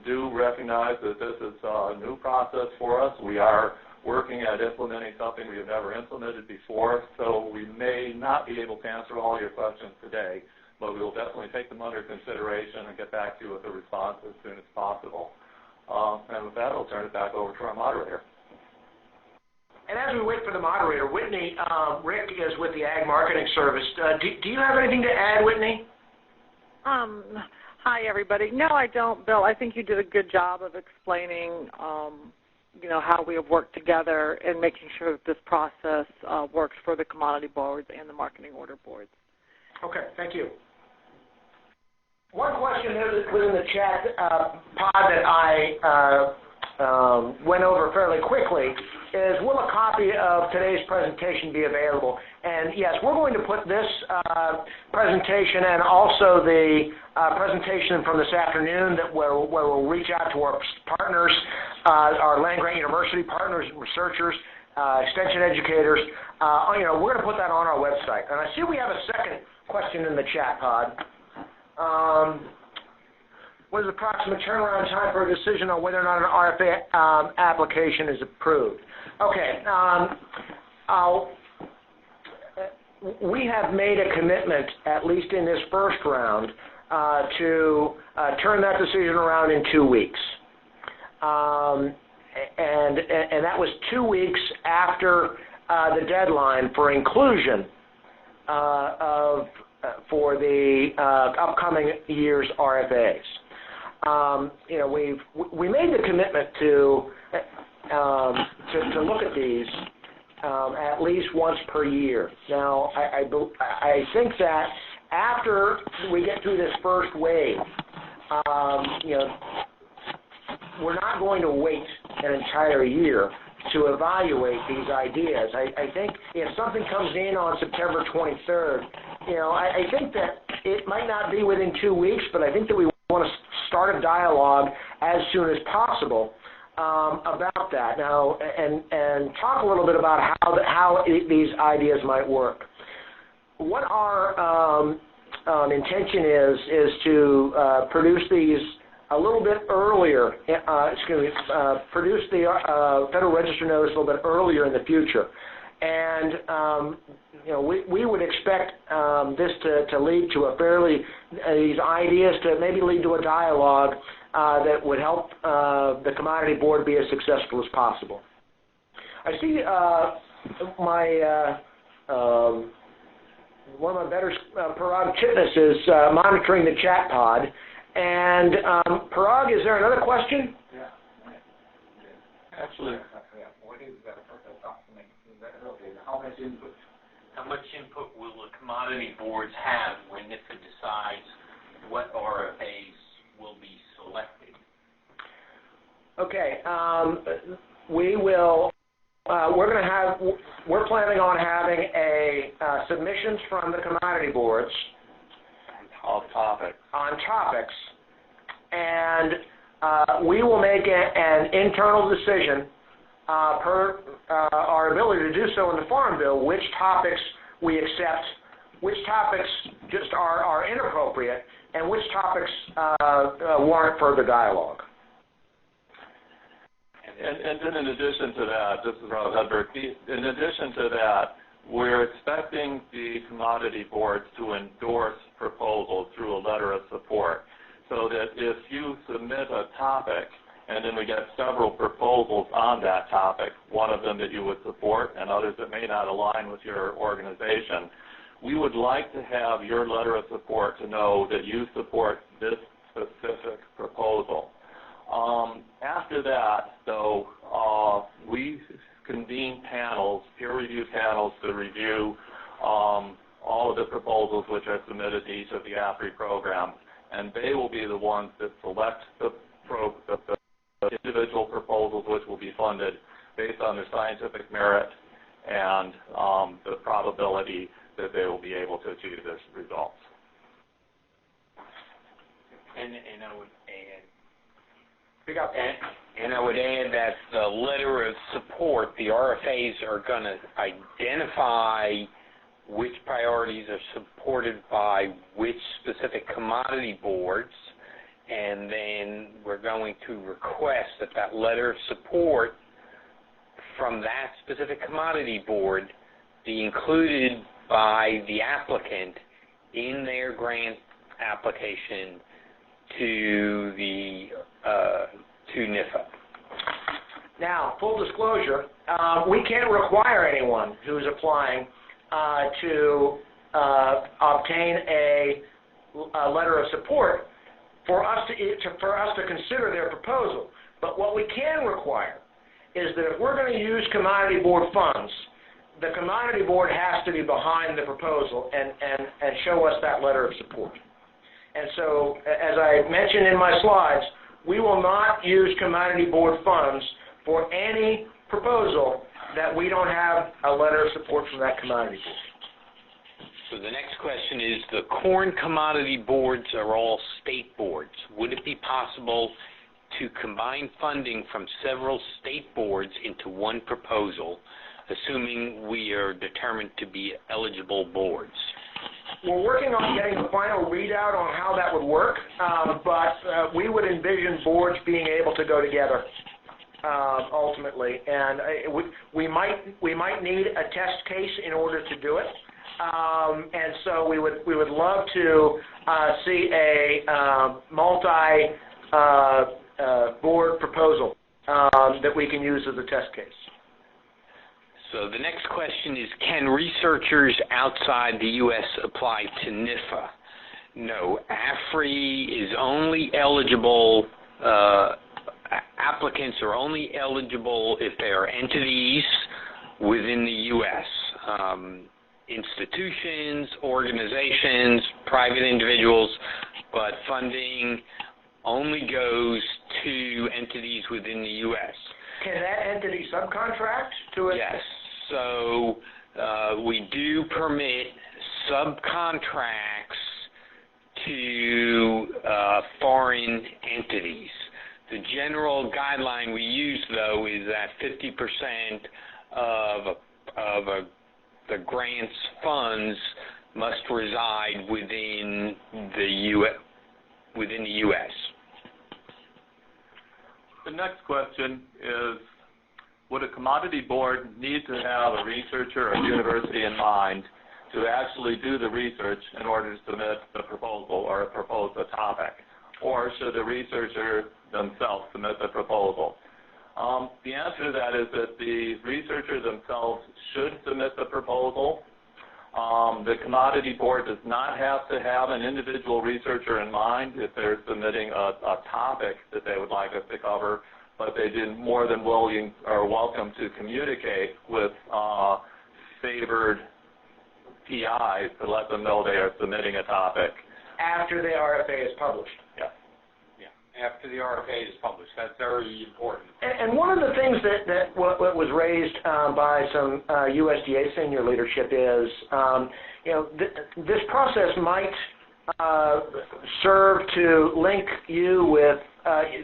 Speaker 4: Do recognize that this is a new process for us. We are working at implementing something we have never implemented before, so we may not be able to answer all your questions today, but we will definitely take them under consideration and get back to you with a response as soon as possible. And with that, I'll turn it back over to our moderator.
Speaker 2: And as we wait for the moderator, Whitney, Rick is with the Ag Marketing Service. Do you have anything to add, Whitney?
Speaker 5: Hi, everybody. No, I don't, Bill. I think you did a good job of explaining, how we have worked together and making sure that this process works for the commodity boards and the marketing order boards.
Speaker 2: Okay, thank you. One question that was in the chat pod that I went over fairly quickly is, will a copy of today's presentation be available? And yes, we're going to put this presentation and also the presentation from this afternoon where we'll reach out to our partners, our land-grant university partners and researchers, extension educators. We're going to put that on our website. And I see we have a second question in the chat pod. What is the approximate turnaround time for a decision on whether or not an RFA application is approved? Okay. We have made a commitment, at least in this first round, to turn that decision around in 2 weeks. And that was 2 weeks after the deadline for inclusion for the upcoming year's RFAs. We made the commitment to look at these at least once per year. Now, I think that after we get through this first wave, we're not going to wait an entire year to evaluate these ideas. I think if something comes in on September 23rd, I think that it might not be within 2 weeks, but I think that we want to start a dialogue as soon as possible about that now, and talk a little bit about how these ideas might work. What our intention is to produce these a little bit earlier, produce the Federal Register notice a little bit earlier in the future. And, we would expect this to lead to these ideas to maybe lead to a dialogue that would help the Commodity Board be as successful as possible. I see one of my better, Parag Chitnis, is monitoring the chat pod. And Parag, is there another question?
Speaker 4: Yeah. Actually,
Speaker 6: what is the document?
Speaker 3: How much input will the commodity boards have when NIFA decides what RFAs will be selected?
Speaker 2: Okay, we're planning on having submissions from the commodity boards
Speaker 4: on
Speaker 2: topics, and we will make an internal decision per our ability to do so in the Farm Bill, which topics we accept, which topics just are inappropriate, and which topics warrant further dialogue.
Speaker 4: And then in addition to that, this is Rob Hedberg, in addition to that, we're expecting the commodity boards to endorse proposals through a letter of support, so that if you submit a topic and then we get several proposals on that topic, one of them that you would support and others that may not align with your organization, we would like to have your letter of support to know that you support this specific proposal. After that, though, we convene panels, peer-review panels, to review all of the proposals which are submitted to each of the AFRI programs, and they will be the ones that select the individual proposals which will be funded based on their scientific merit and the probability that they will be able to achieve these results.
Speaker 3: And I would add, and I would add that the letter of support, the RFAs are going to identify which priorities are supported by which specific commodity boards, and then we're going to request that that letter of support from that specific commodity board be included by the applicant in their grant application to the to NIFA.
Speaker 2: Now, full disclosure, we can't require anyone who's applying to obtain a letter of support for us to consider their proposal. But what we can require is that if we're going to use commodity board funds, the commodity board has to be behind the proposal and show us that letter of support. And so, as I mentioned in my slides, we will not use commodity board funds for any proposal that we don't have a letter of support from that commodity board.
Speaker 3: So the next question is, the corn commodity boards are all state boards. Would it be possible to combine funding from several state boards into one proposal, assuming we are determined to be eligible boards?
Speaker 2: We're working on getting the final readout on how that would work, but we would envision boards being able to go together ultimately, and we might need a test case in order to do it, and so we would love to see a multi board proposal that we can use as a test case.
Speaker 3: So the next question is, can researchers outside the U.S. apply to NIFA? No, AFRI is only eligible, applicants are only eligible if they are entities within the U.S. Institutions, organizations, private individuals, but funding only goes to entities within the U.S.
Speaker 2: Can that entity subcontract to it?
Speaker 3: Yes. So we do permit subcontracts to foreign entities. The general guideline we use, though, is that 50% of the grant's funds must reside within the U.S.
Speaker 4: The next question is, would a commodity board need to have a researcher or university in mind to actually do the research in order to submit the proposal or propose a topic? Or should the researcher themselves submit the proposal? The answer to that is that the researcher themselves should submit the proposal. The commodity board does not have to have an individual researcher in mind if they're submitting a topic that they would like us to cover, but they'd be more than willing or welcome to communicate with favored PIs to let them know they are submitting a topic.
Speaker 2: After the RFA is published.
Speaker 4: Yes.
Speaker 3: Yeah, after the RFA is published. That's very important.
Speaker 2: And one of the things that was raised by some USDA senior leadership is, this process might serve to link you with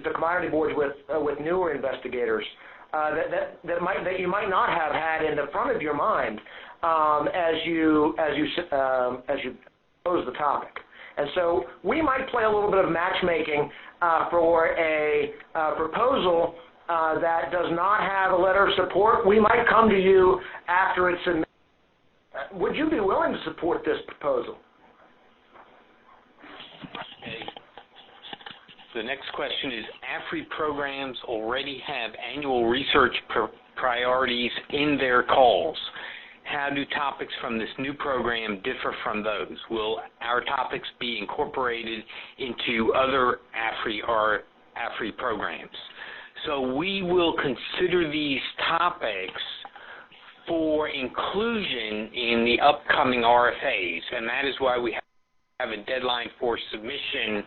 Speaker 2: the commodity boards with newer investigators that you might not have had in the front of your mind as you pose the topic. And so we might play a little bit of matchmaking for a proposal that does not have a letter of support. We might come to you after it's submitted would you be willing to support this proposal?
Speaker 3: Okay. The next question is, AFRI programs already have annual research priorities in their calls. How do topics from this new program differ from those? Will our topics be incorporated into other AFRI programs? So we will consider these topics for inclusion in the upcoming RFAs, and that is why we have a deadline for submission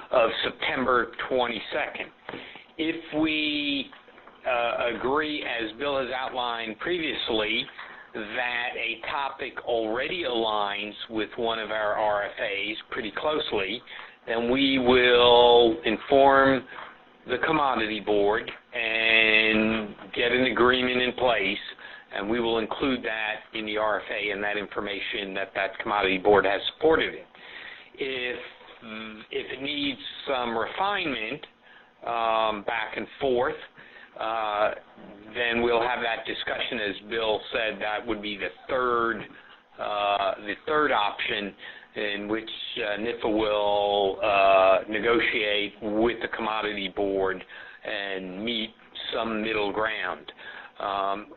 Speaker 3: of September 22nd. If we agree, as Bill has outlined previously, that a topic already aligns with one of our RFAs pretty closely, then we will inform the Commodity Board and get an agreement in place, and we will include that in the RFA and that information that Commodity Board has supported it. If it needs some refinement back and forth, then we'll have that discussion. As Bill said, that would be the third option, in which NIFA will negotiate with the Commodity Board and meet some middle ground.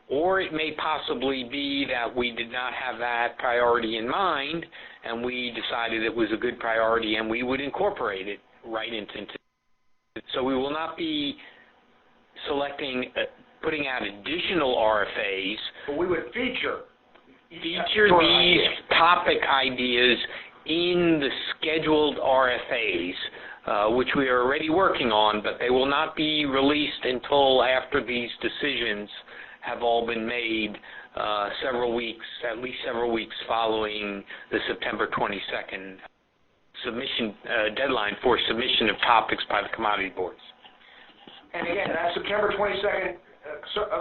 Speaker 3: Or it may possibly be that we did not have that priority in mind, and we decided it was a good priority, and we would incorporate it right into it. So we will not be putting out additional RFAs.
Speaker 2: But we would feature
Speaker 3: these topic ideas in the scheduled RFAs, which we are already working on, but they will not be released until after these decisions have all been made, at least several weeks following the September 22nd submission deadline for submission of topics by the Commodity Boards.
Speaker 2: And again, that September 22nd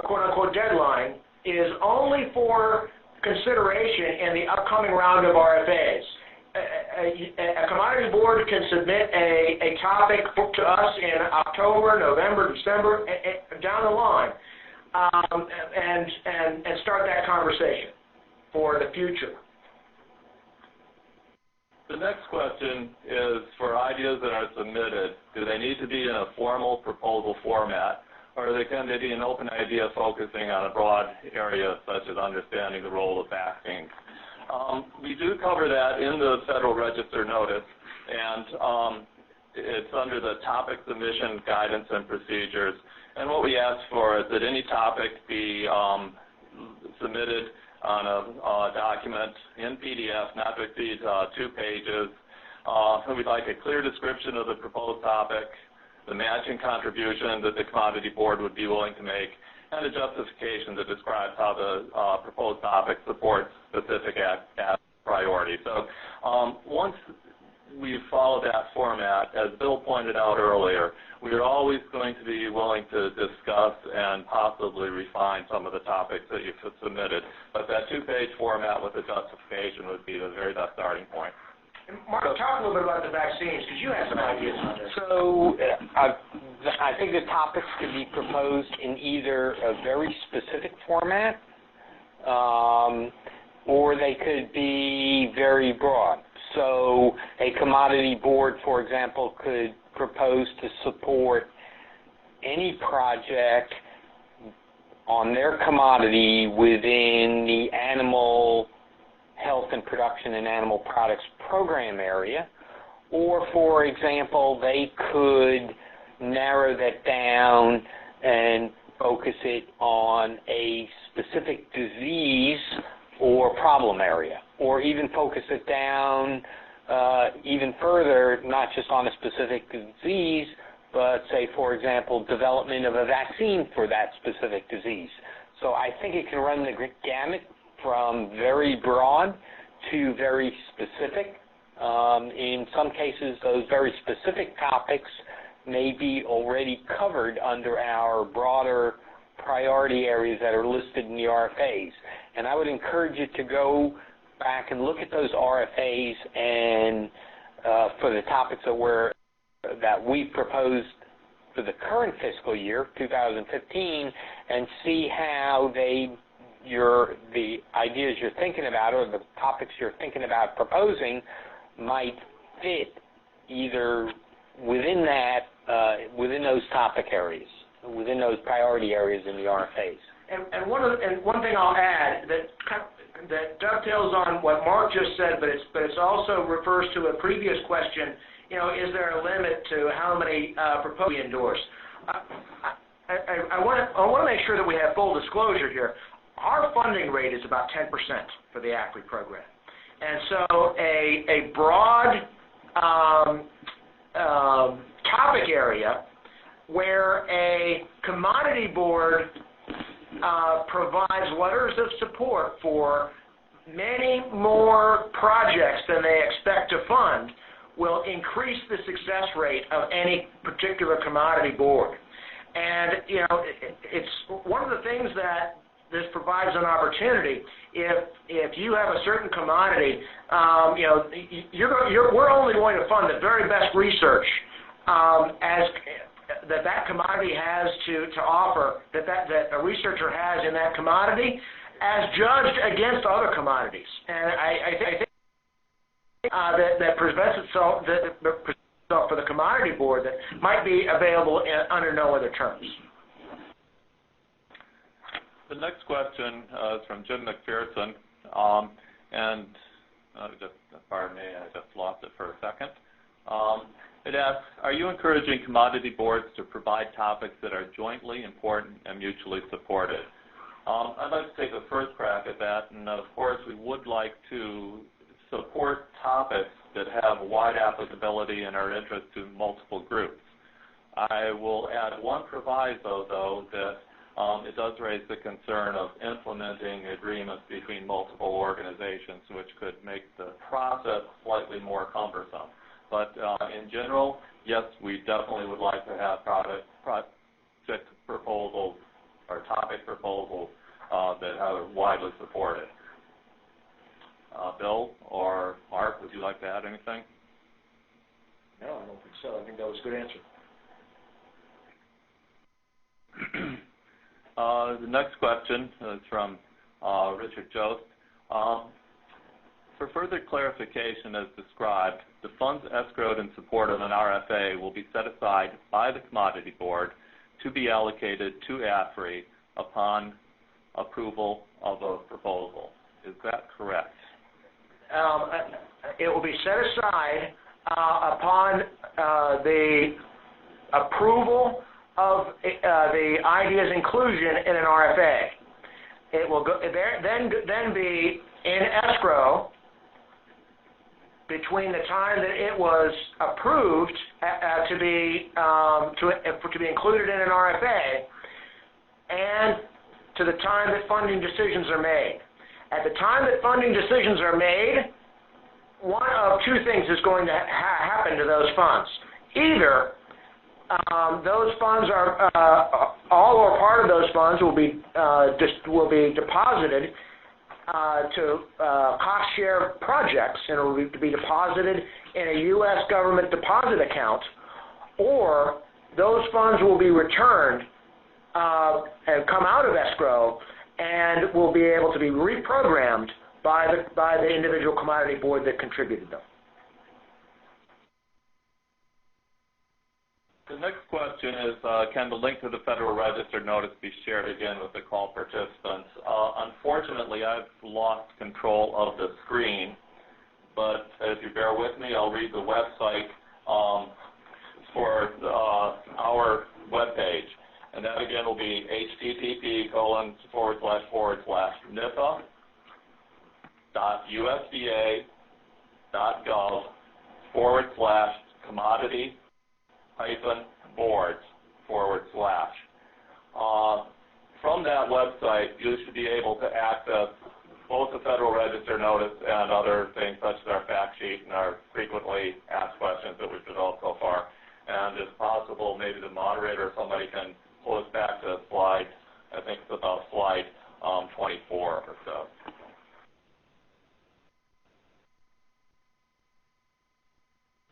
Speaker 2: quote-unquote deadline is only for consideration in the upcoming round of RFAs. A Commodity Board can submit a topic to us in October, November, December, down the line, and start that conversation for the future.
Speaker 4: The next question is, for ideas that are submitted, do they need to be in a formal proposal format, or can they be an open idea focusing on a broad area such as understanding the role of vaccines? We do cover that in the Federal Register notice, and it's under the topic submission guidance and procedures. And what we ask for is that any topic be submitted on a document in PDF, not to exceed 2 pages. We'd like a clear description of the proposed topic, the matching contribution that the Commodity Board would be willing to make, and a justification that describes how the proposed topic supports specific priorities. So once we follow that format, as Bill pointed out earlier, we are always going to be willing to discuss and possibly refine some of the topics that you've submitted. But that 2-page format with the justification would be the very best starting point.
Speaker 2: Mark, talk a little bit about the vaccines, because you have some ideas on this.
Speaker 3: So I think the topics could be proposed in either a very specific format, or they could be very broad. So a Commodity Board, for example, could propose to support any project on their commodity within the animal health and production and animal products program area, or, for example, they could narrow that down and focus it on a specific disease or problem area, or even focus it down even further, not just on a specific disease, but say, for example, development of a vaccine for that specific disease. So I think it can run the gamut from very broad to very specific. In some cases, those very specific topics may be already covered under our broader priority areas that are listed in the RFAs. And I would encourage you to go back and look at those RFAs and for the topics that we proposed for the current fiscal year, 2015, and see how they the ideas you're thinking about or the topics you're thinking about proposing might fit either within within those topic areas, within those priority areas in the RFAs.
Speaker 2: And one thing I'll add that dovetails on what Mark just said, but it's also refers to a previous question. Is there a limit to how many proposals we endorse? I want to make sure that we have full disclosure here. Our funding rate is about 10% for the AFRI program, and so a broad topic area where a commodity board provides letters of support for many more projects than they expect to fund will increase the success rate of any particular commodity board. And, it's one of the things that this provides an opportunity. If you have a certain commodity, we're only going to fund the very best research that commodity has to offer, that a researcher has in that commodity, as judged against other commodities. And I think that presents itself for the commodity board that might be available under no other terms.
Speaker 4: The next question is from Jim McPherson, and pardon me, I just lost it for a second. It asks, are you encouraging commodity boards to provide topics that are jointly important and mutually supported? I'd like to take a first crack at that, and of course we would like to support topics that have wide applicability and are interest to multiple groups. I will add one proviso, though, that it does raise the concern of implementing agreements between multiple organizations, which could make the process slightly more cumbersome. But in general, yes, we definitely would like to have project proposals or topic proposals that are widely supported. Bill or Mark, would you like to add anything?
Speaker 2: No, I don't think so. I think that was a good answer.
Speaker 4: The next question is from Richard Jost. For further clarification as described, the funds escrowed in support of an RFA will be set aside by the Commodity Board to be allocated to AFRI upon approval of a proposal. Is that correct?
Speaker 2: It will be set aside upon the approval of the idea's inclusion in an RFA. It will then be in escrow between the time that it was approved to be included in an RFA and to the time that funding decisions are made. At the time that funding decisions are made, one of two things is going to happen to those funds. Either those funds are all or part of those funds will be deposited to cost share projects, and it will be deposited in a U.S. government deposit account, or those funds will be returned and come out of escrow and will be able to be reprogrammed by the individual commodity board that contributed them.
Speaker 4: The next question is, can the link to the Federal Register notice be shared again with the call participants? Unfortunately, I've lost control of the screen, but if you bear with me, I'll read the website for our webpage. And that again will be http://NIFA.usda.gov/commodity-boards/. From that website, you should be able to access both the Federal Register notice and other things such as our fact sheet and our frequently asked questions that we've developed so far. And if possible, maybe the moderator or somebody can pull us back to slide, I think it's about slide 24 or so.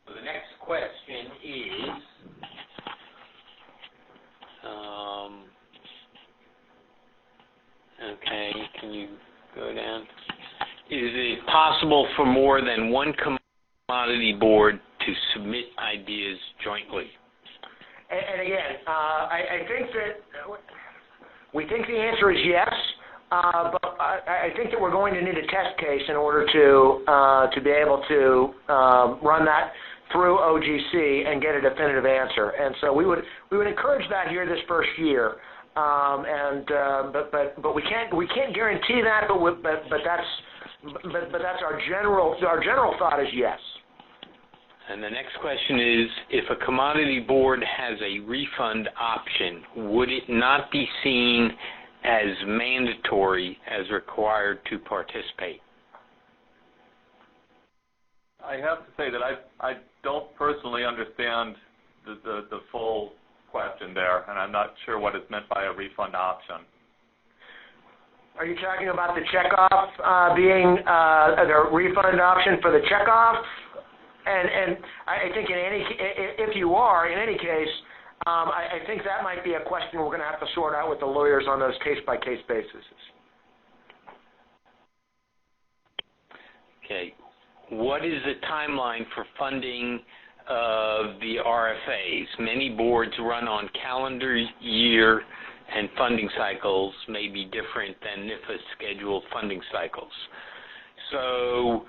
Speaker 3: So the next question is, okay, can possible for more than one commodity board to submit ideas jointly?
Speaker 2: And again, I think that we think the answer is yes, but I think that we're going to need a test case in order to be able to run that through OGC and get a definitive answer. And so we would encourage that here this first year. But we can't guarantee that. But that's our general thought is yes.
Speaker 3: And the next question is, if a commodity board has a refund option, would it not be seen as mandatory as required to participate?
Speaker 4: I have to say that I don't personally understand the full question there, and I'm not sure what is meant by a refund option.
Speaker 2: Are you talking about the checkoff being the refund option for the checkoff? And I think if you are, in any case, I think that might be a question we're going to have to sort out with the lawyers on those case-by-case basis.
Speaker 3: Okay. What is the timeline for funding of the RFAs? Many boards run on calendar year, and funding cycles may be different than NIFA's scheduled funding cycles. So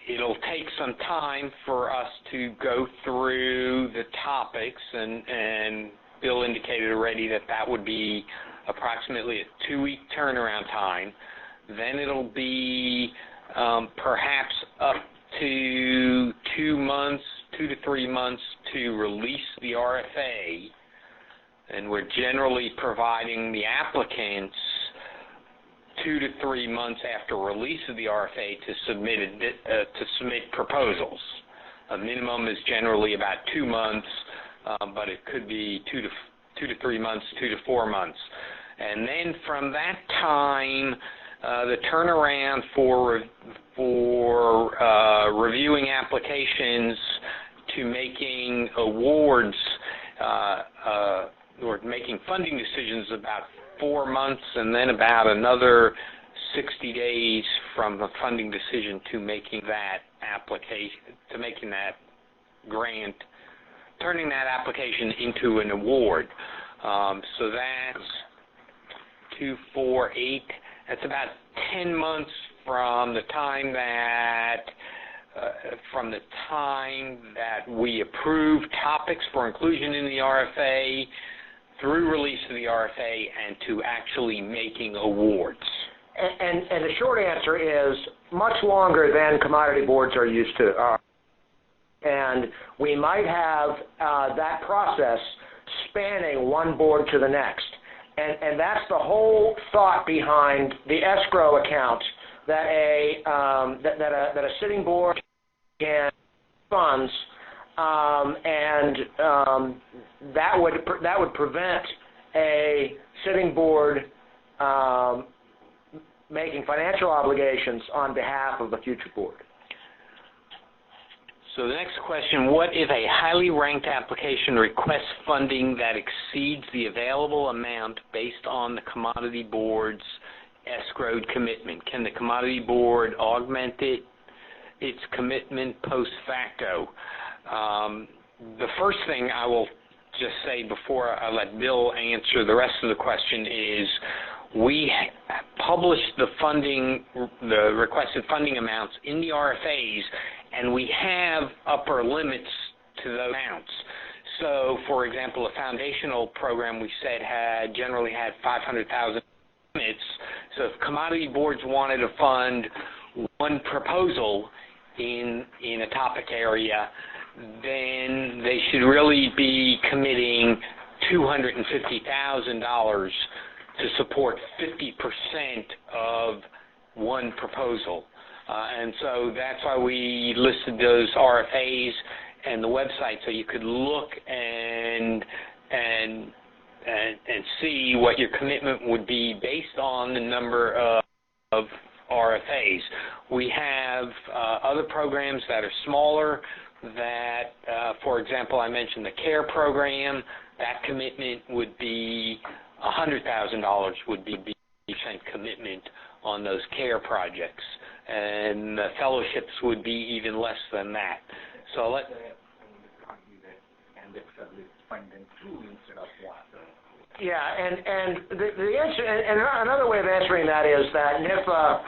Speaker 3: it'll take some time for us to go through the topics, and Bill indicated already that would be approximately a 2-week turnaround time. Then it'll be perhaps up to 2 to 3 months to release the RFA, and we're generally providing the applicants 2 to 3 months after release of the RFA to submit proposals. A minimum is generally about 2 months, but it could be 2 to 3 months, 2 to 4 months. And then from that time, the turnaround for reviewing applications to making awards or making funding decisions about 4 months, and then about another 60 days from the funding decision to making that application, to making that grant, turning that application into an award. So that's 2, 4, 8. That's about 10 months from the time that we approve topics for inclusion in the RFA, through release of the RFA, and to actually making awards.
Speaker 2: And the short answer is much longer than commodity boards are used to. And we might have that process spanning one board to the next. And that's the whole thought behind the escrow account that a sitting board can funds, and that would prevent a sitting board making financial obligations on behalf of a future board.
Speaker 3: So the next question, what if a highly ranked application requests funding that exceeds the available amount based on the commodity board's escrowed commitment? Can the commodity board augment its commitment post facto? The first thing I will just say before I let Bill answer the rest of the question is we published the requested funding amounts in the RFAs, and we have upper limits to those amounts. So, for example, a foundational program we said generally had 500,000 limits. So if commodity boards wanted to fund one proposal in a topic area, then they should really be committing $250,000 to support 50% of one proposal. And so that's why we listed those RFAs and the website, so you could look and see what your commitment would be based on the number of RFAs. We have other programs that are smaller that, for example, I mentioned the CARE program. That commitment would be $100,000 would be 50% commitment on those CARE projects. and the fellowships would be even less than that. So let.
Speaker 6: And establish funding through instead of one.
Speaker 2: Yeah, and the answer, and another way of answering that is that NIFA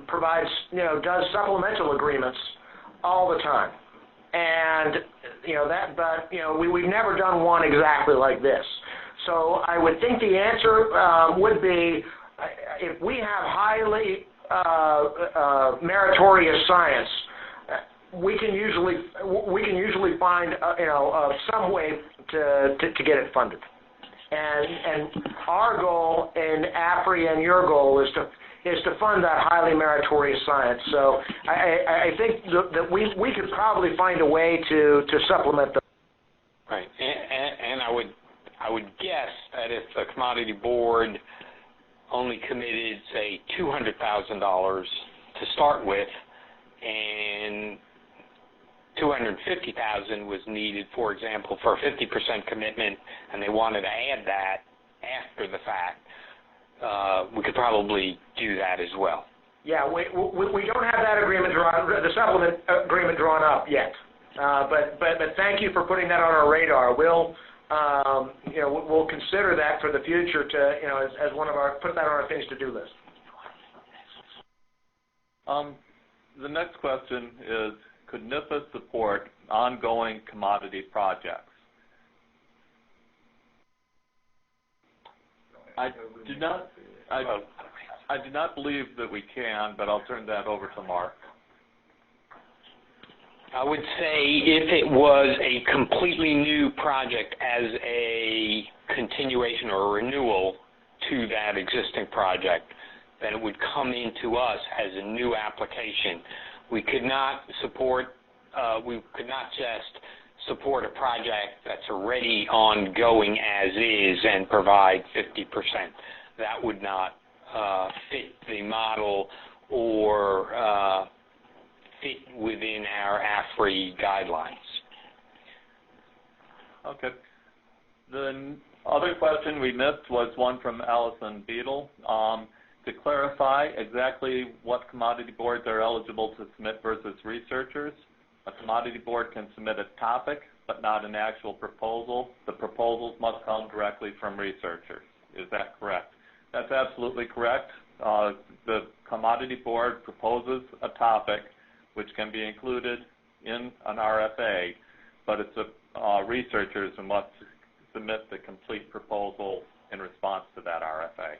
Speaker 2: provides, does supplemental agreements all the time, and we've never done one exactly like this. So I would think the answer would be if we have highly meritorious science, we can usually find some way to get it funded, and our goal in AFRI and your goal is to fund that highly meritorious science. So I think that we could probably find a way to supplement the.
Speaker 3: Right, and I would guess that if the commodity board only committed, say, $200,000 to start with, and $250,000 was needed, for example, for a 50% commitment, and they wanted to add that after the fact, we could probably do that as well.
Speaker 2: Yeah, we don't have that agreement the supplement agreement drawn up yet, but thank you for putting that on our radar. We'll consider that for the future to as one of our put that on our things to do list.
Speaker 4: The next question is, could NIFA support ongoing commodity projects? I do not believe that we can, but I'll turn that over to Mark.
Speaker 3: I would say if it was a completely new project as a continuation or a renewal to that existing project, then it would come into us as a new application. We could not support, we could not just support a project that's already ongoing as is and provide 50%. That would not fit the model or fit within our AFRI guidelines.
Speaker 4: Okay. The other question we missed was one from Allison Beadle. To clarify exactly what commodity boards are eligible to submit versus researchers, a commodity board can submit a topic but not an actual proposal. The proposals must come directly from researchers. Is that correct? That's absolutely correct. The commodity board proposes a topic which can be included in an RFA, but it's researchers who must submit the complete proposal in response to that RFA.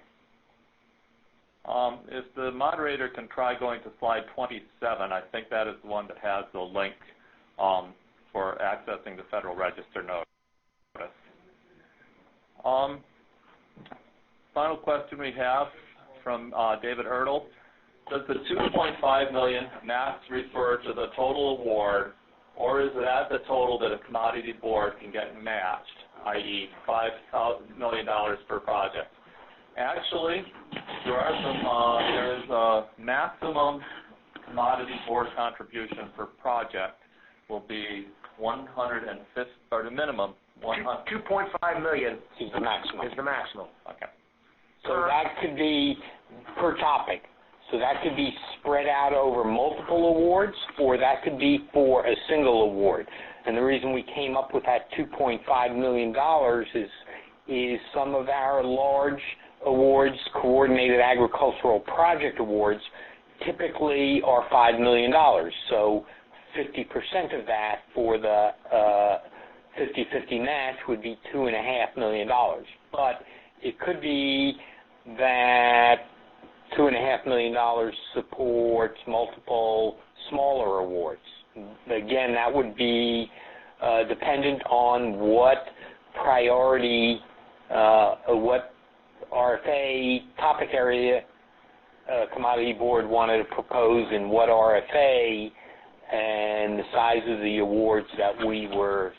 Speaker 4: If the moderator can try going to slide 27, I think that is the one that has the link for accessing the Federal Register notice. Final question we have from David Ertl. Does the $2.5 million max refer to the total award, or is that the total that a commodity board can get matched, i.e. $5 million per project? Actually, there is a maximum commodity board contribution per project will be 150, or the minimum
Speaker 2: 2.5 million
Speaker 3: is the maximum.
Speaker 2: Is the maximum.
Speaker 4: Okay.
Speaker 3: So that could be per topic. So that could be spread out over multiple awards, or that could be for a single award. And the reason we came up with that $2.5 million is some of our large awards, coordinated agricultural project awards, typically are $5 million. So 50% of that for the 50-50 match would be $2.5 million. But it could be that $2.5 million supports multiple smaller awards. Again, that would be dependent on what priority, what RFA topic area commodity board wanted to propose and what RFA, and the size of the awards that we were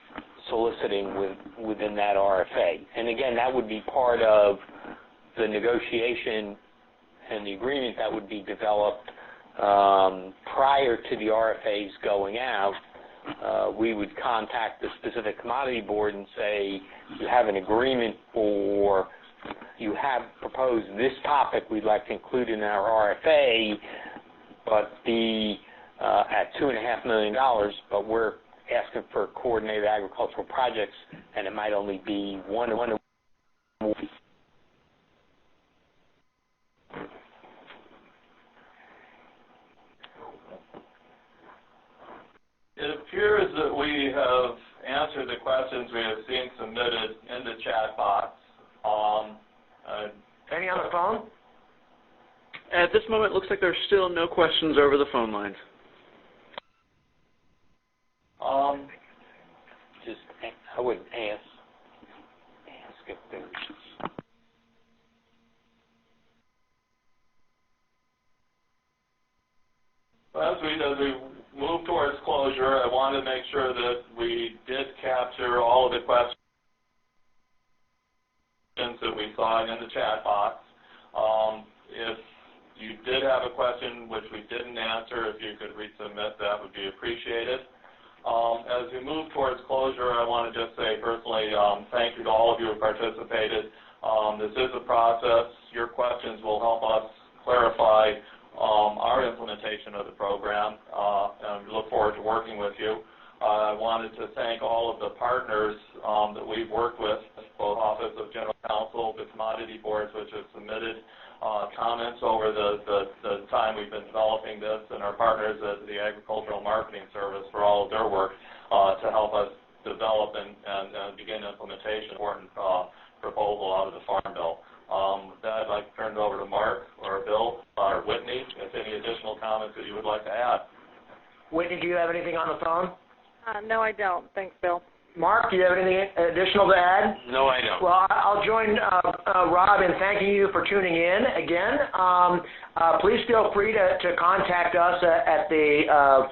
Speaker 3: soliciting within that RFA. And again, that would be part of the negotiation and the agreement that would be developed prior to the RFAs going out. We would contact the specific commodity board and say, you have an agreement for you have proposed this topic we'd like to include in our RFA, but be at $2.5 million, but we're asking for coordinated agricultural projects, and it might only be one.
Speaker 4: It appears that we have answered the questions we have seen submitted in the chat box.
Speaker 2: Any on the phone?
Speaker 1: At this moment, it looks like there's still no questions over the phone lines.
Speaker 3: I would ask if there's...
Speaker 4: As we move towards closure, I want to make sure that we did capture all of the questions that we saw in the chat box. If you did have a question which we didn't answer, if you could resubmit, that would be appreciated. As we move towards closure, I want to just say personally thank you to all of you who participated. This is a process. Your questions will help us clarify our implementation of the program, and we look forward to working with you. I wanted to thank all of the partners that we've worked with, both Office of General Counsel, the commodity boards which have submitted comments over the time we've been developing this, and our partners at the Agricultural Marketing Service for all of their work to help us develop and begin implementation of important proposal out of the Farm Bill. With that, I'd like to turn it over to Mark or Bill or Whitney if any additional comments that you would like to add.
Speaker 2: Whitney, do you have anything on the phone?
Speaker 5: No, I don't. Thanks, Bill.
Speaker 2: Mark, do you have anything additional to add?
Speaker 3: No, I don't.
Speaker 2: Well, I'll join Rob in thanking you for tuning in again. Please feel free to contact us at the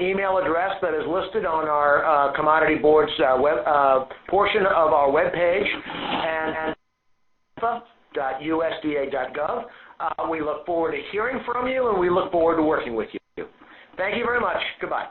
Speaker 2: email address that is listed on our Commodity Board's portion of our webpage, and USDA.gov. We look forward to hearing from you, and we look forward to working with you. Thank you very much. Goodbye.